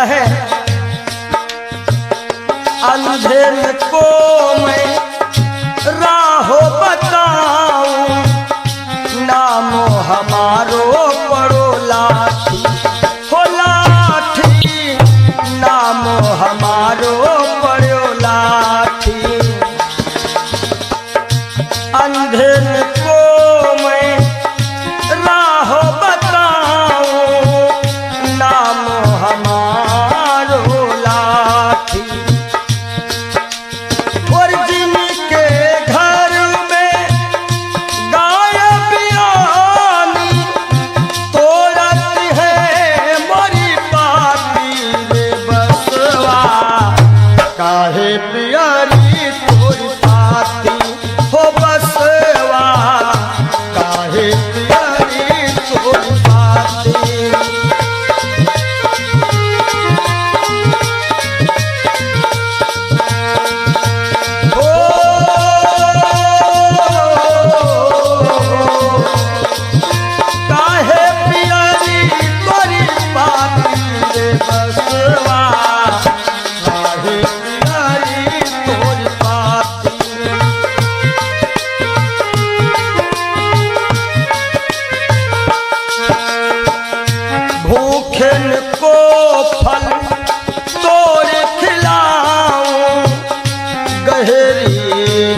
है अंधेर को मैं राहो बताऊं, नामो हमारो पड़ो लाठी, हो लाठी, नामो हमारो पड़ो लाठी। अंधेर को मैं राहो बताऊं, नामो हमारो लाठी। और जिनके घर में गाय बियानी, तोड़त है मोरी पापी रे बसवा, काहे पियारी तोरी पाती, हो बसवा, काहे पियारी तोरी पाती। काहे पियारी तोरी पाती रे बसवा, काहे पियारी तोरी पाती। भूखन को फल तोड़ खिलाऊं, गहरी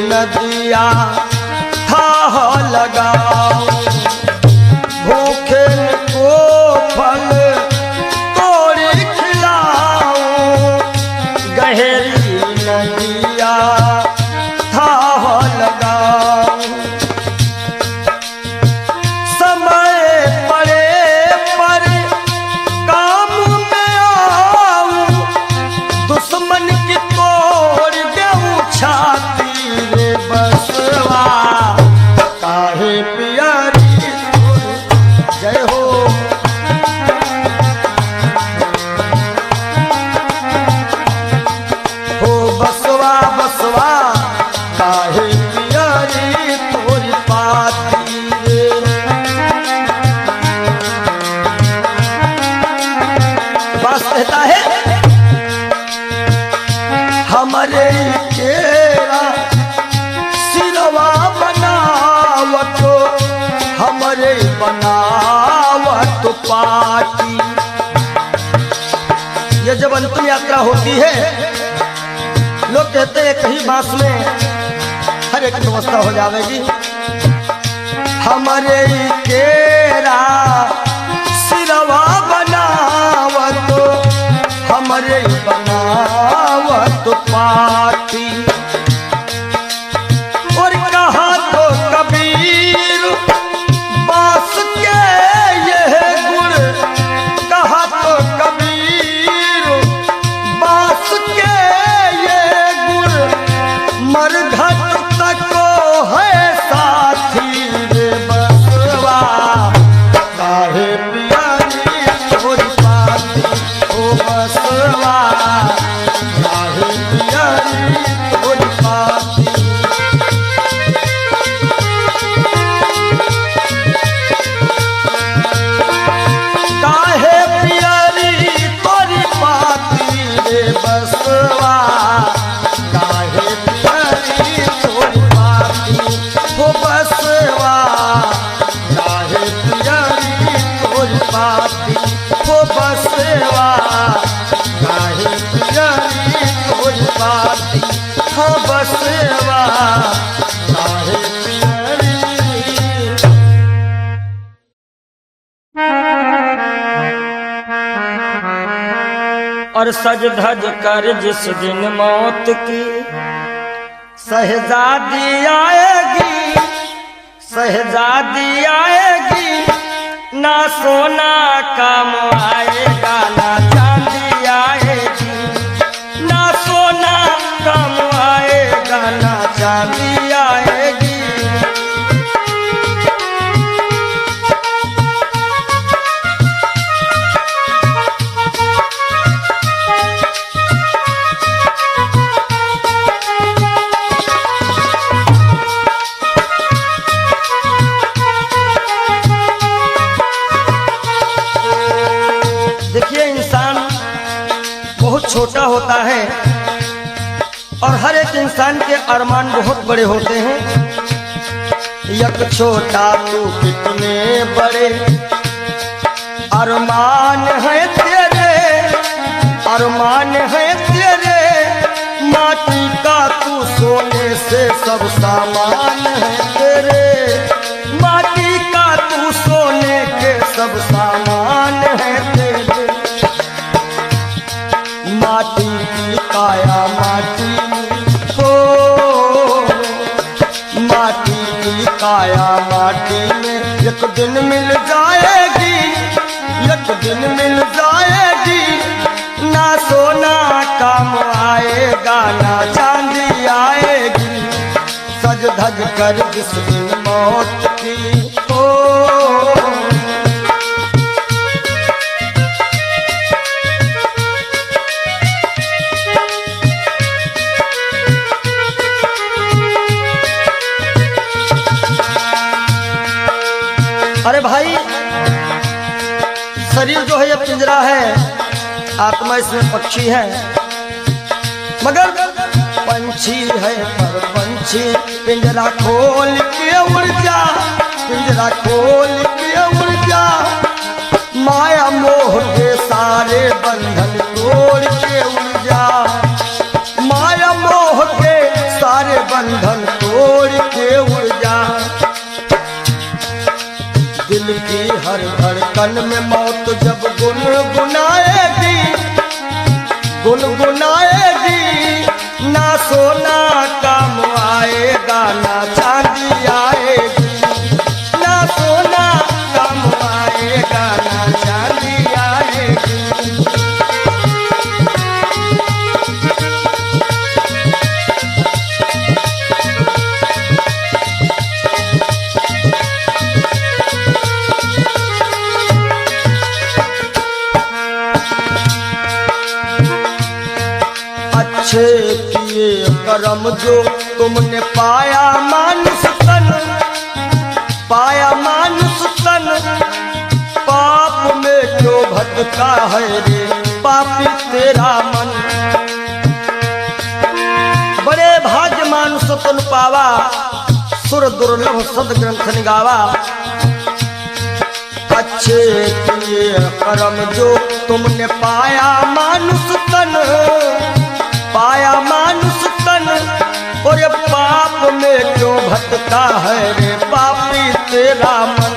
नदिया थाह लगाऊं। भूखन को फल तोड़ खिलाऊं, गहरी नदिया थाह लगाऊं। समय पड़े पर काम में आऊं, दुश्मन की तोड़ देऊं छाती रे बसवा, काहे पियारी तोरी। जय हो। हो बसवा बसवा, काहे पियारी तोरी पाती रे। बस कहता है हमारे केरा सिरवा बनावत, हमारे बनावत पाटी। ये जब अंतिम यात्रा होती है, लोग कहते हैं कहीं बांस में हर एक व्यवस्था हो जाएगी। हमारे केरा सिरवा बनावत, हमारे बनावत पाटी। और कहा तो कबीर बांस के यह गुण, कहा तो कबीर बांस के यह गुण, मरघट तक है साथी रे बसवा, काहे पियारी तोरी पाती, ओ बसवा, काहे पियारी तोरी पाती। काहे पियारी तोरी पाती रे बसवा, काहे पियारी तोरी पाती, हो बसवा, काहे पियारी तोरी पाती, हो बसवा, काहे पियारी तोरी पाती, हो बसवा, काहे पियारी। और सज धज कर जिस दिन मौत की शहजादी आएगी, शहजादी आएगी, ना सोना काम आएगा, ना चांदी आएगी, ना सोना काम आएगा, ना चांदी आएगी। और हर एक इंसान के अरमान बहुत बड़े होते हैं। एक छोटा तू कितने बड़े अरमान है तेरे, अरमान है तेरे, माटी का तू सोने से सब सामान है तेरे, माटी का तू सोने के सब सामान है तेरे। माटी की काया माटी हो, माटी की काया माटी में एक दिन मिल जाएगी, एक दिन मिल जाएगी। ना सोना काम आएगा ना चांदी आएगी, सज धज कर जिस दिन मौत की हो। अरे भाई, शरीर जो है ये पिंजरा है, आत्मा इसमें पक्षी है। मगर पंछी है पर पंछी पिंजरा खोल के उड़ जा, पिंजरा खोल के उड़ जा। माया मोह के सारे बंधन तोड़ के उड़ जा, माया मोह के सारे बंधन तोड़ के उड़ जा। दिल की हर धड़कन में मौत जब गुनगुनाएगी, गुनगुनाएगी। ना सोना काम आएगा ना चांदी आएगी, ना सोना काम आएगा ना चांदी आएगी। अच्छे किए करम जो तुमने पाया मानुष तन, पाया मानुष तन। पाप में क्यों भटका है रे पापी तेरा मन। बड़े भाग्य मानुष तन पावा, सुर दुर्लभ सद ग्रंथ निगावा। अच्छे किए करम जो तुमने पाया मानुष तन, पाया मानुष तन। और ये पाप में क्यों भटका है रे पापी तेरा मन।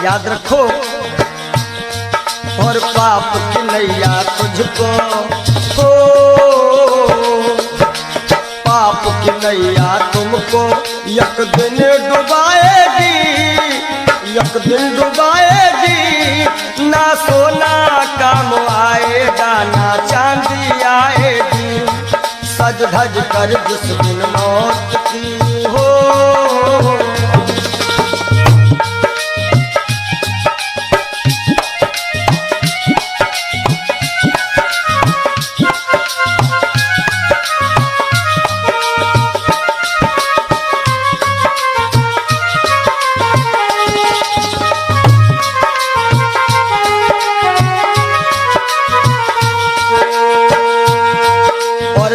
याद रखो, और पाप की नैया तुझको हो, पाप की नैया तुमको एक दिन डुबाएगी, एक दिन डुबाएगी। ना सोना काम आएगा ना चांदी आएगी, सज धज कर जिस दिन मौत की हो।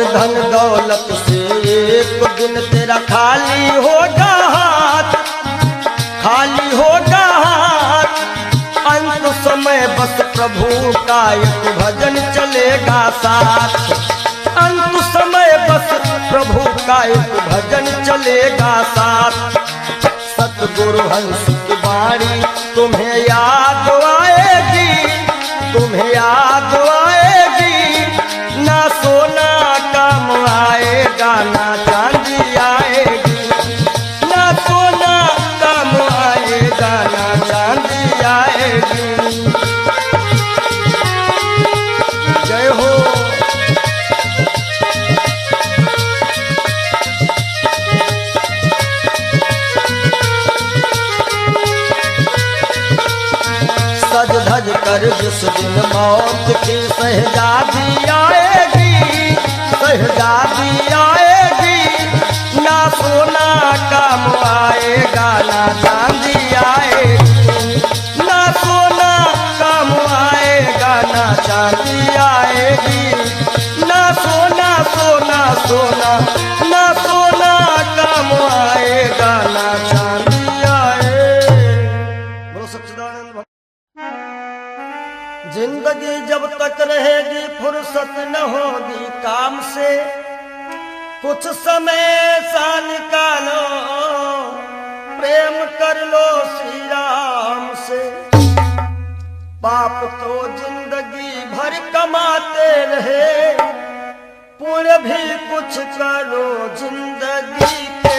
धन दौलत से एक दिन तेरा खाली होगा हाथ, खाली होगा हाथ। अंत समय बस प्रभु का एक भजन चलेगा साथ, अंत समय बस प्रभु का एक भजन चलेगा साथ। सतगुरु हंस की वाणी तुम्हें याद आएगी, तुम्हें याद आएगी। ना सोना काम आएगा ना चांदी आएगी, ना सोना काम आएगा ना चांदी आएगी। जय हो। सज धज कर जिस दिन मौत की शहजादी आएगी, शहजादी आएगी। ना सोना काम आएगा ना चांदी आएगी, ना सोना काम आएगा ना चांदी आएगी। ना सोना सोना सोना ना सोना काम आएगा ना चांदी आए। बोलो सच्चिदानंद भगवान। जिंदगी जब तक रहेगी फुर्सत न होगी काम से, कुछ समय सा निकालो प्रेम कर लो श्री राम से। पाप तो जिंदगी भर कमाते रहे, पुण्य भी कुछ करो जिंदगी के।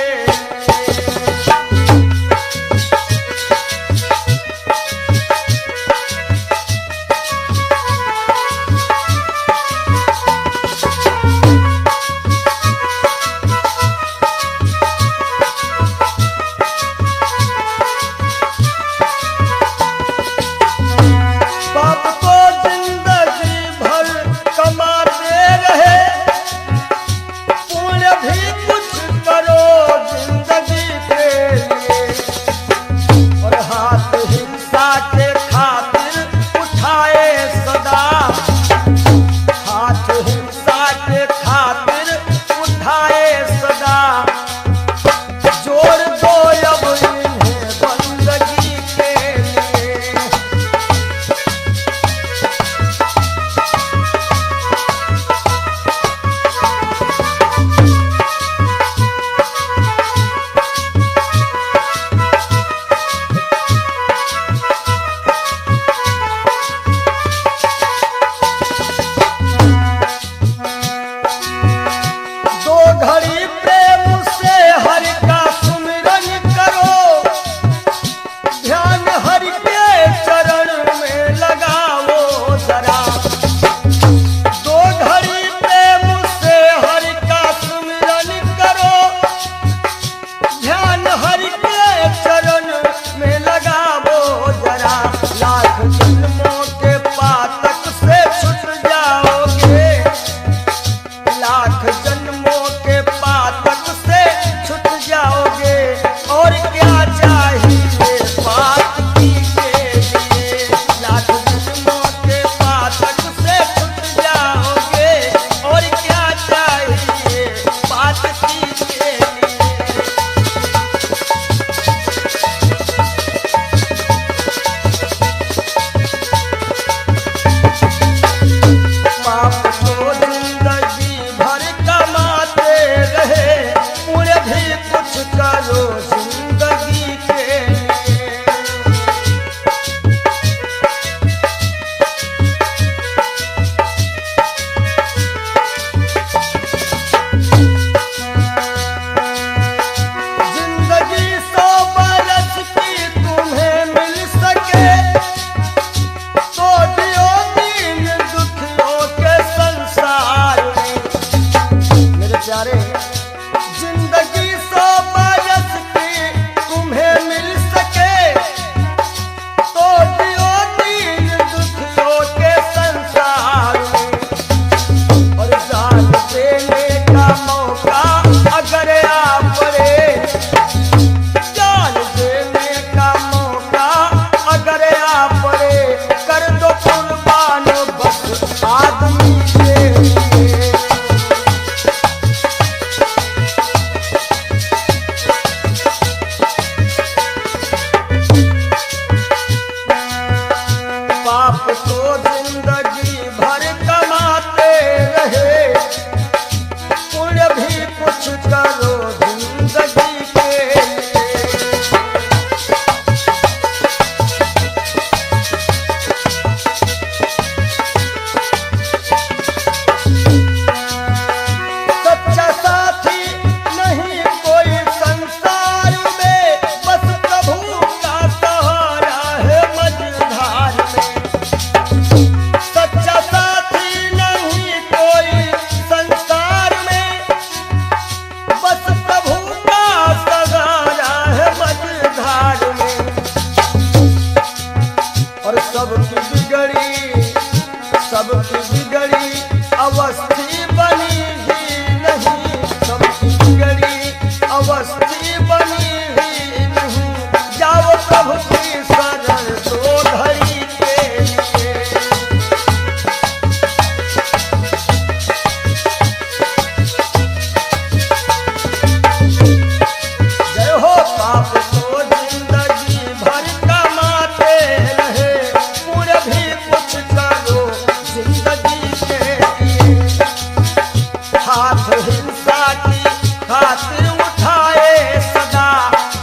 हिंसा की खातिर उठाए सदा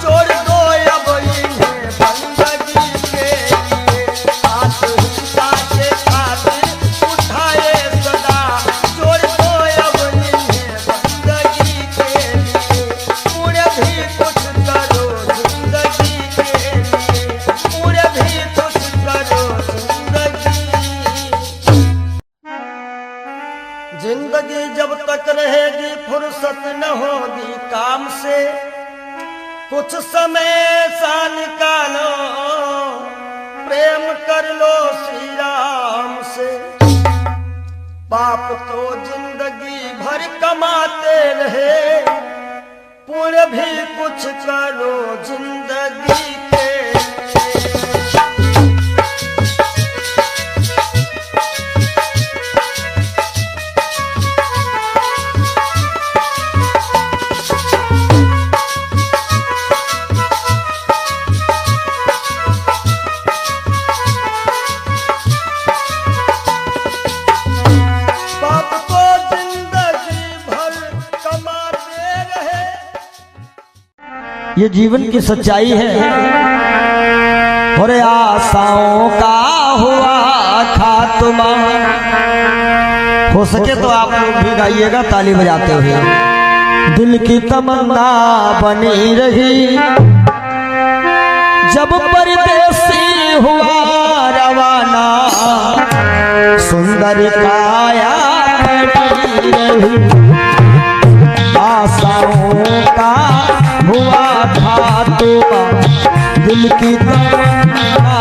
जोड़ दो अब इन्हें बंदगी के लिए हाथ हिंसा के खातिर उठाए सदा जोड़ दो अब इन्हें बंदगी के लिए पूरे भी कुछ करो जिंदगी के लिए पूरे भी कुछ करो जिंदगी जब तक रहेगी फुर्सत न होगी काम से कुछ समय सा निकालो प्रेम कर लो श्री राम से पाप तो जिंदगी भर कमाते रहे पुण्य भी कुछ करो जिंदगी के ये जीवन की सच्चाई है। और आशाओं का हुआ खात्मा। हो सके तो आप लोग भी गाइएगा ताली बजाते हुए। दिल की तमन्ना बनी रही जब परदेसी हुआ रवाना सुंदर काया बनी रही आशाओं का हुआ खात्मा दिल की तमन्ना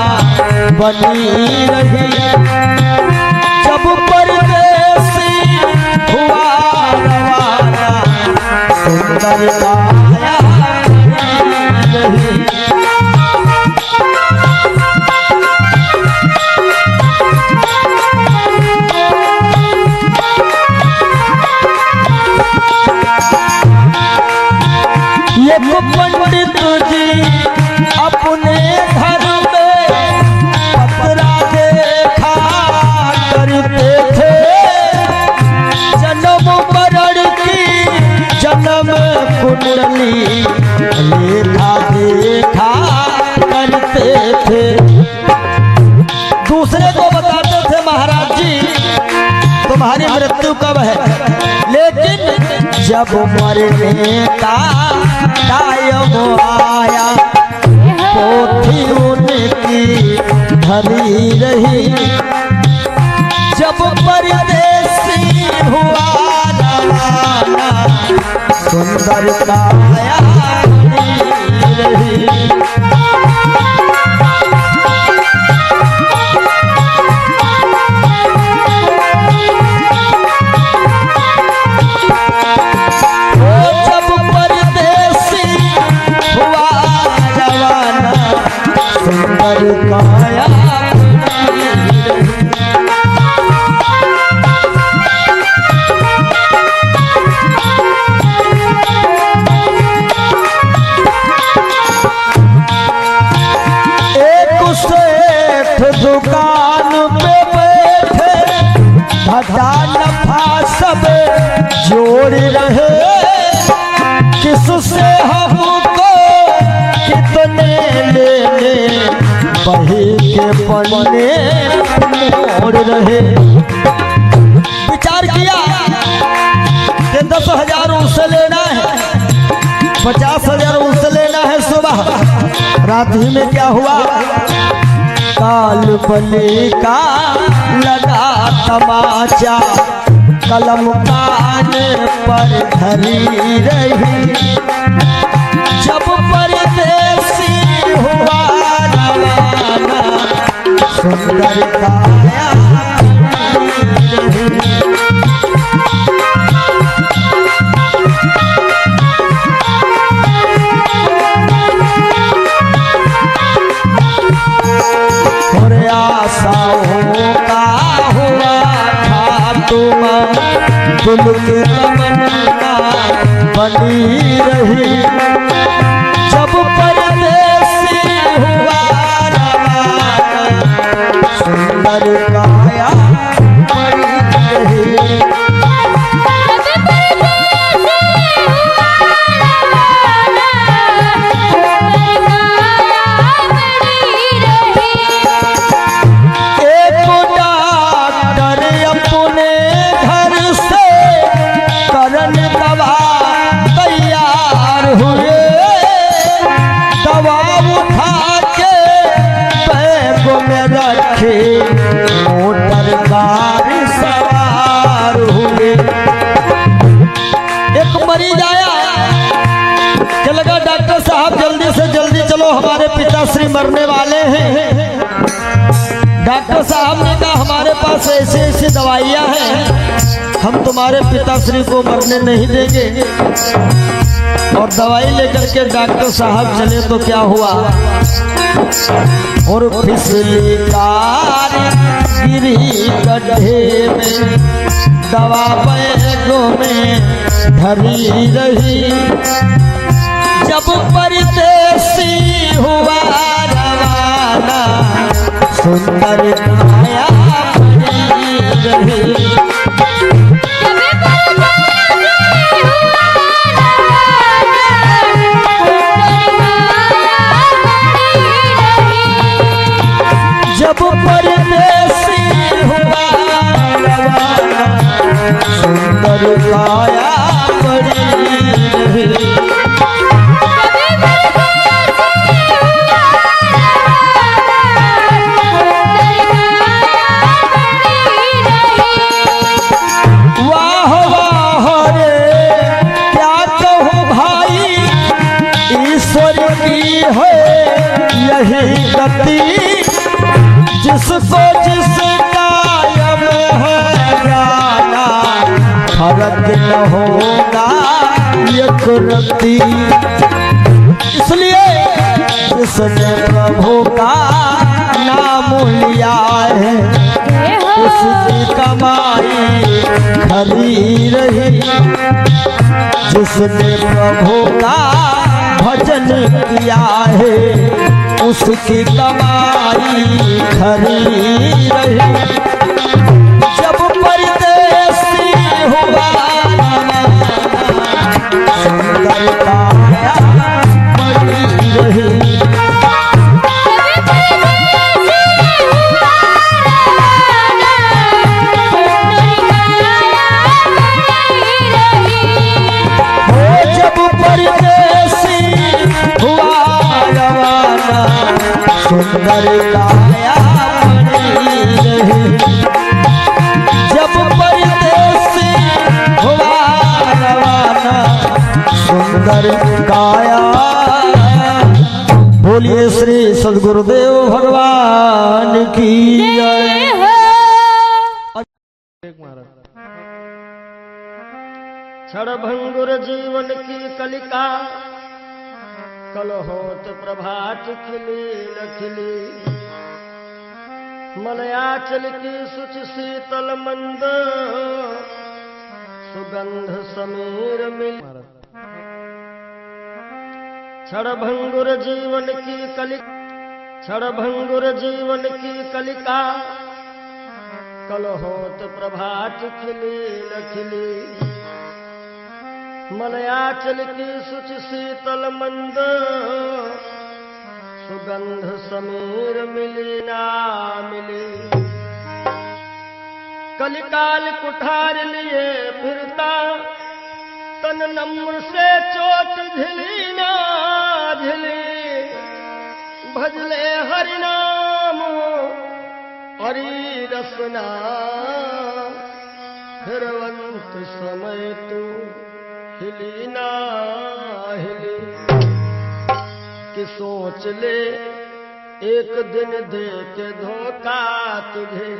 बनी रही जब परदेसी हुआ रवाना सुंदर काया बनी रही एक पंडित जी अपने घर में पतरा देखा करते थे जन्म मरण की जन्म कुंडली लेखा देखा करते थे। दूसरे को बताते थे महाराज जी तुम्हारी मृत्यु कब है, लेकिन जब मरने का टाइम आया पोथी उनकी धरी रही जब परदेसी हुआ रवाना सुंदर काया बनी रही काया एक सेठ दुकान पे बैठे घाटा नफा सब जोड़ रहे किससे हमको कितने लेने बही के पन्ने मोड़ रहे। विचार किया कि 10,000 उससे लेना है 50,000 उससे लेना है सुबह रात ही में क्या हुआ काल बने का लगा तमाचा कलम कान पर धरी रही जब परदेसी हुआ रवाना सुंदर काया और आशाओं का हुआ खात्मा दिल की तमन्ना बनी रही जब परदेसी हुआ रवाना सुंदर काया बनी रही मरीज आया कि लगा डॉक्टर साहब जल्दी से जल्दी चलो, हमारे पिताश्री मरने वाले हैं। डॉक्टर साहब ने कहा हमारे पास ऐसी ऐसी दवाइयाँ हैं, हम तुम्हारे पिताश्री को मरने नहीं देंगे। और दवाई लेकर के डॉक्टर साहब चले तो क्या हुआ, और फिसली कार गिरी गड्ढे में, दवा बैगों में धरी रही। जब परदेसी हुआ रवाना, सुंदर काया पड़ी रही। जब परदेसी हुआ रवाना, सुंदर काया पड़ी रही। वाह वाह रे क्या कहूँ भाई, ईश्वर की है यही गति। जिसको जिसका यम है जाना, फर्क न होगा एक रत्ती। इसलिए जिसने प्रभु का नाम लिया है, उसकी कमाई खरी रही। जिसने प्रभु का भजन किया है, उसकी कमाई खरी रही। जब परदेसी हुआ सुंदर काया पड़ी रही। जब परदेसी हुआ रवाना, सुंदर काया पड़ी रही। जब परदेसी हुआ रवाना, सुंदर काया। बोलिए श्री सद्गुरुदेव भगवान की जय। क्षणभंगुर जीवन की कलिका, कल होत प्रभात खिली न खिली। मलयाचल की सुच शीतल मंद, सुगंध समीर मिल। क्षणभंगुर जीवन की कलिका, क्षणभंगुर जीवन की कलिका, कल होत प्रभात खिली न खिली। मलयाचल की सुच शीतल मंद, सुगंध समीर मिली ना मिली। कलिकाल कुठार लिए फिरता, तन नम्र से चोट झिली ना झिली। भजले हरि नाम हरि रसना, फिरवंत समय तू हिली ना हिली। कि सोच ले एक दिन दे के धोखा तुझे,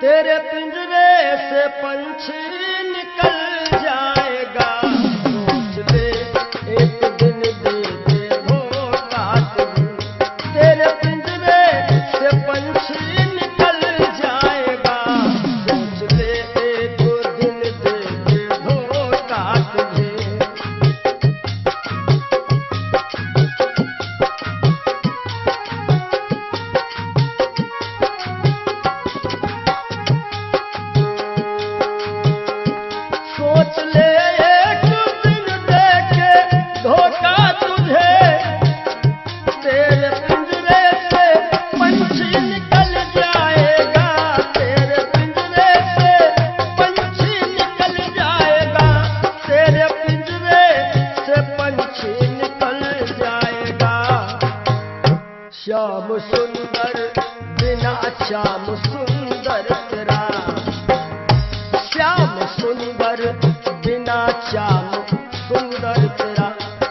तेरे पिंजरे से पंछी निकल जाएगा। सोच ले एक दिन दे के धोखा तुझे, तेरे पिंजरे से पंछी निकल जाएगा। सोच ले एक दिन दे के धोखा तुझे। बिना श्याम सुंदर तेरा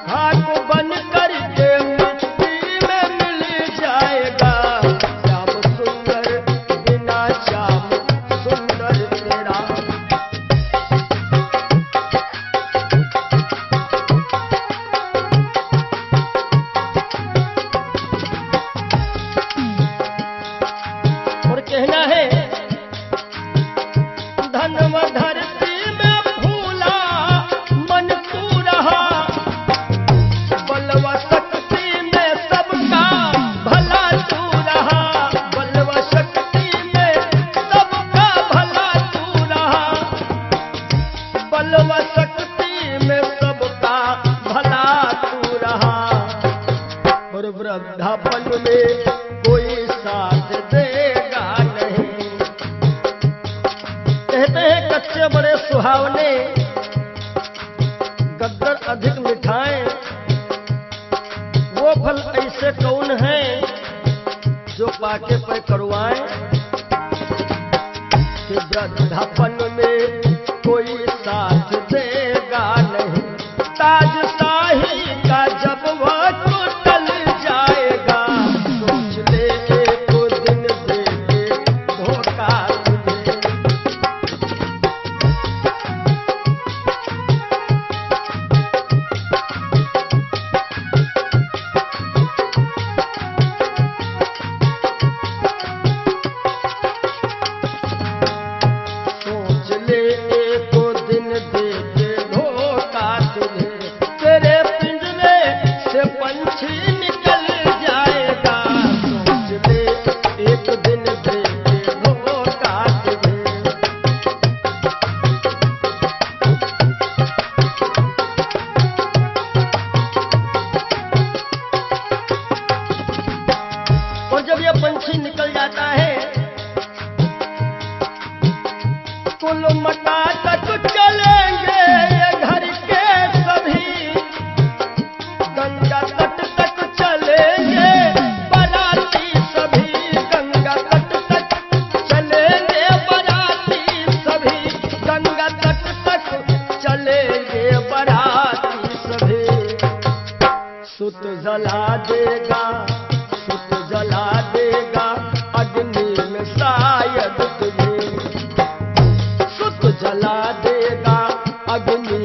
खाक बन करके मिट्टी में मिल जाएगा। श्याम सुंदर बिना श्याम सुंदर तेरा। और कहना है धनव धरती में भूला मन तू रहा, बलवा शक्ति में सबका भला तू रहा, बलवा शक्ति में सबका भला तू रहा, बलवा शक्ति में सबका भला तू रहा। और वृद्धापन में कोई साथ देगा नहीं। कहते हैं कच्चे बड़े सुहावने, गद्दर अधिक मिठाएं, वो फल ऐसे कौन है जो पाके पे करवाएं। कि वृद्धापन में कोई साथ देगा नहीं, ताज शाही का जब वह टूटल जाएगा। सोच ले एक दिन दे के धोखा तुझे। सोच ले एक दिन दे के धोखा तुझे, तेरे पिंजरे से पंछी निकल जाएगा। सोच ले एक दिन दे के धोखा तुझे। और जब यह पंछी निकल जाता है, कुल मटा तक चलेंगे ये घर के सभी, गंगा तट तक चलेंगे बराती सभी, गंगा तट तक चलेंगे बराती सभी, गंगा तट तक चलेंगे बराती सभी। सुत जला देगा, सुत जला देगा अग्नि में शायद तुझे, सुत जला देगा अग्नि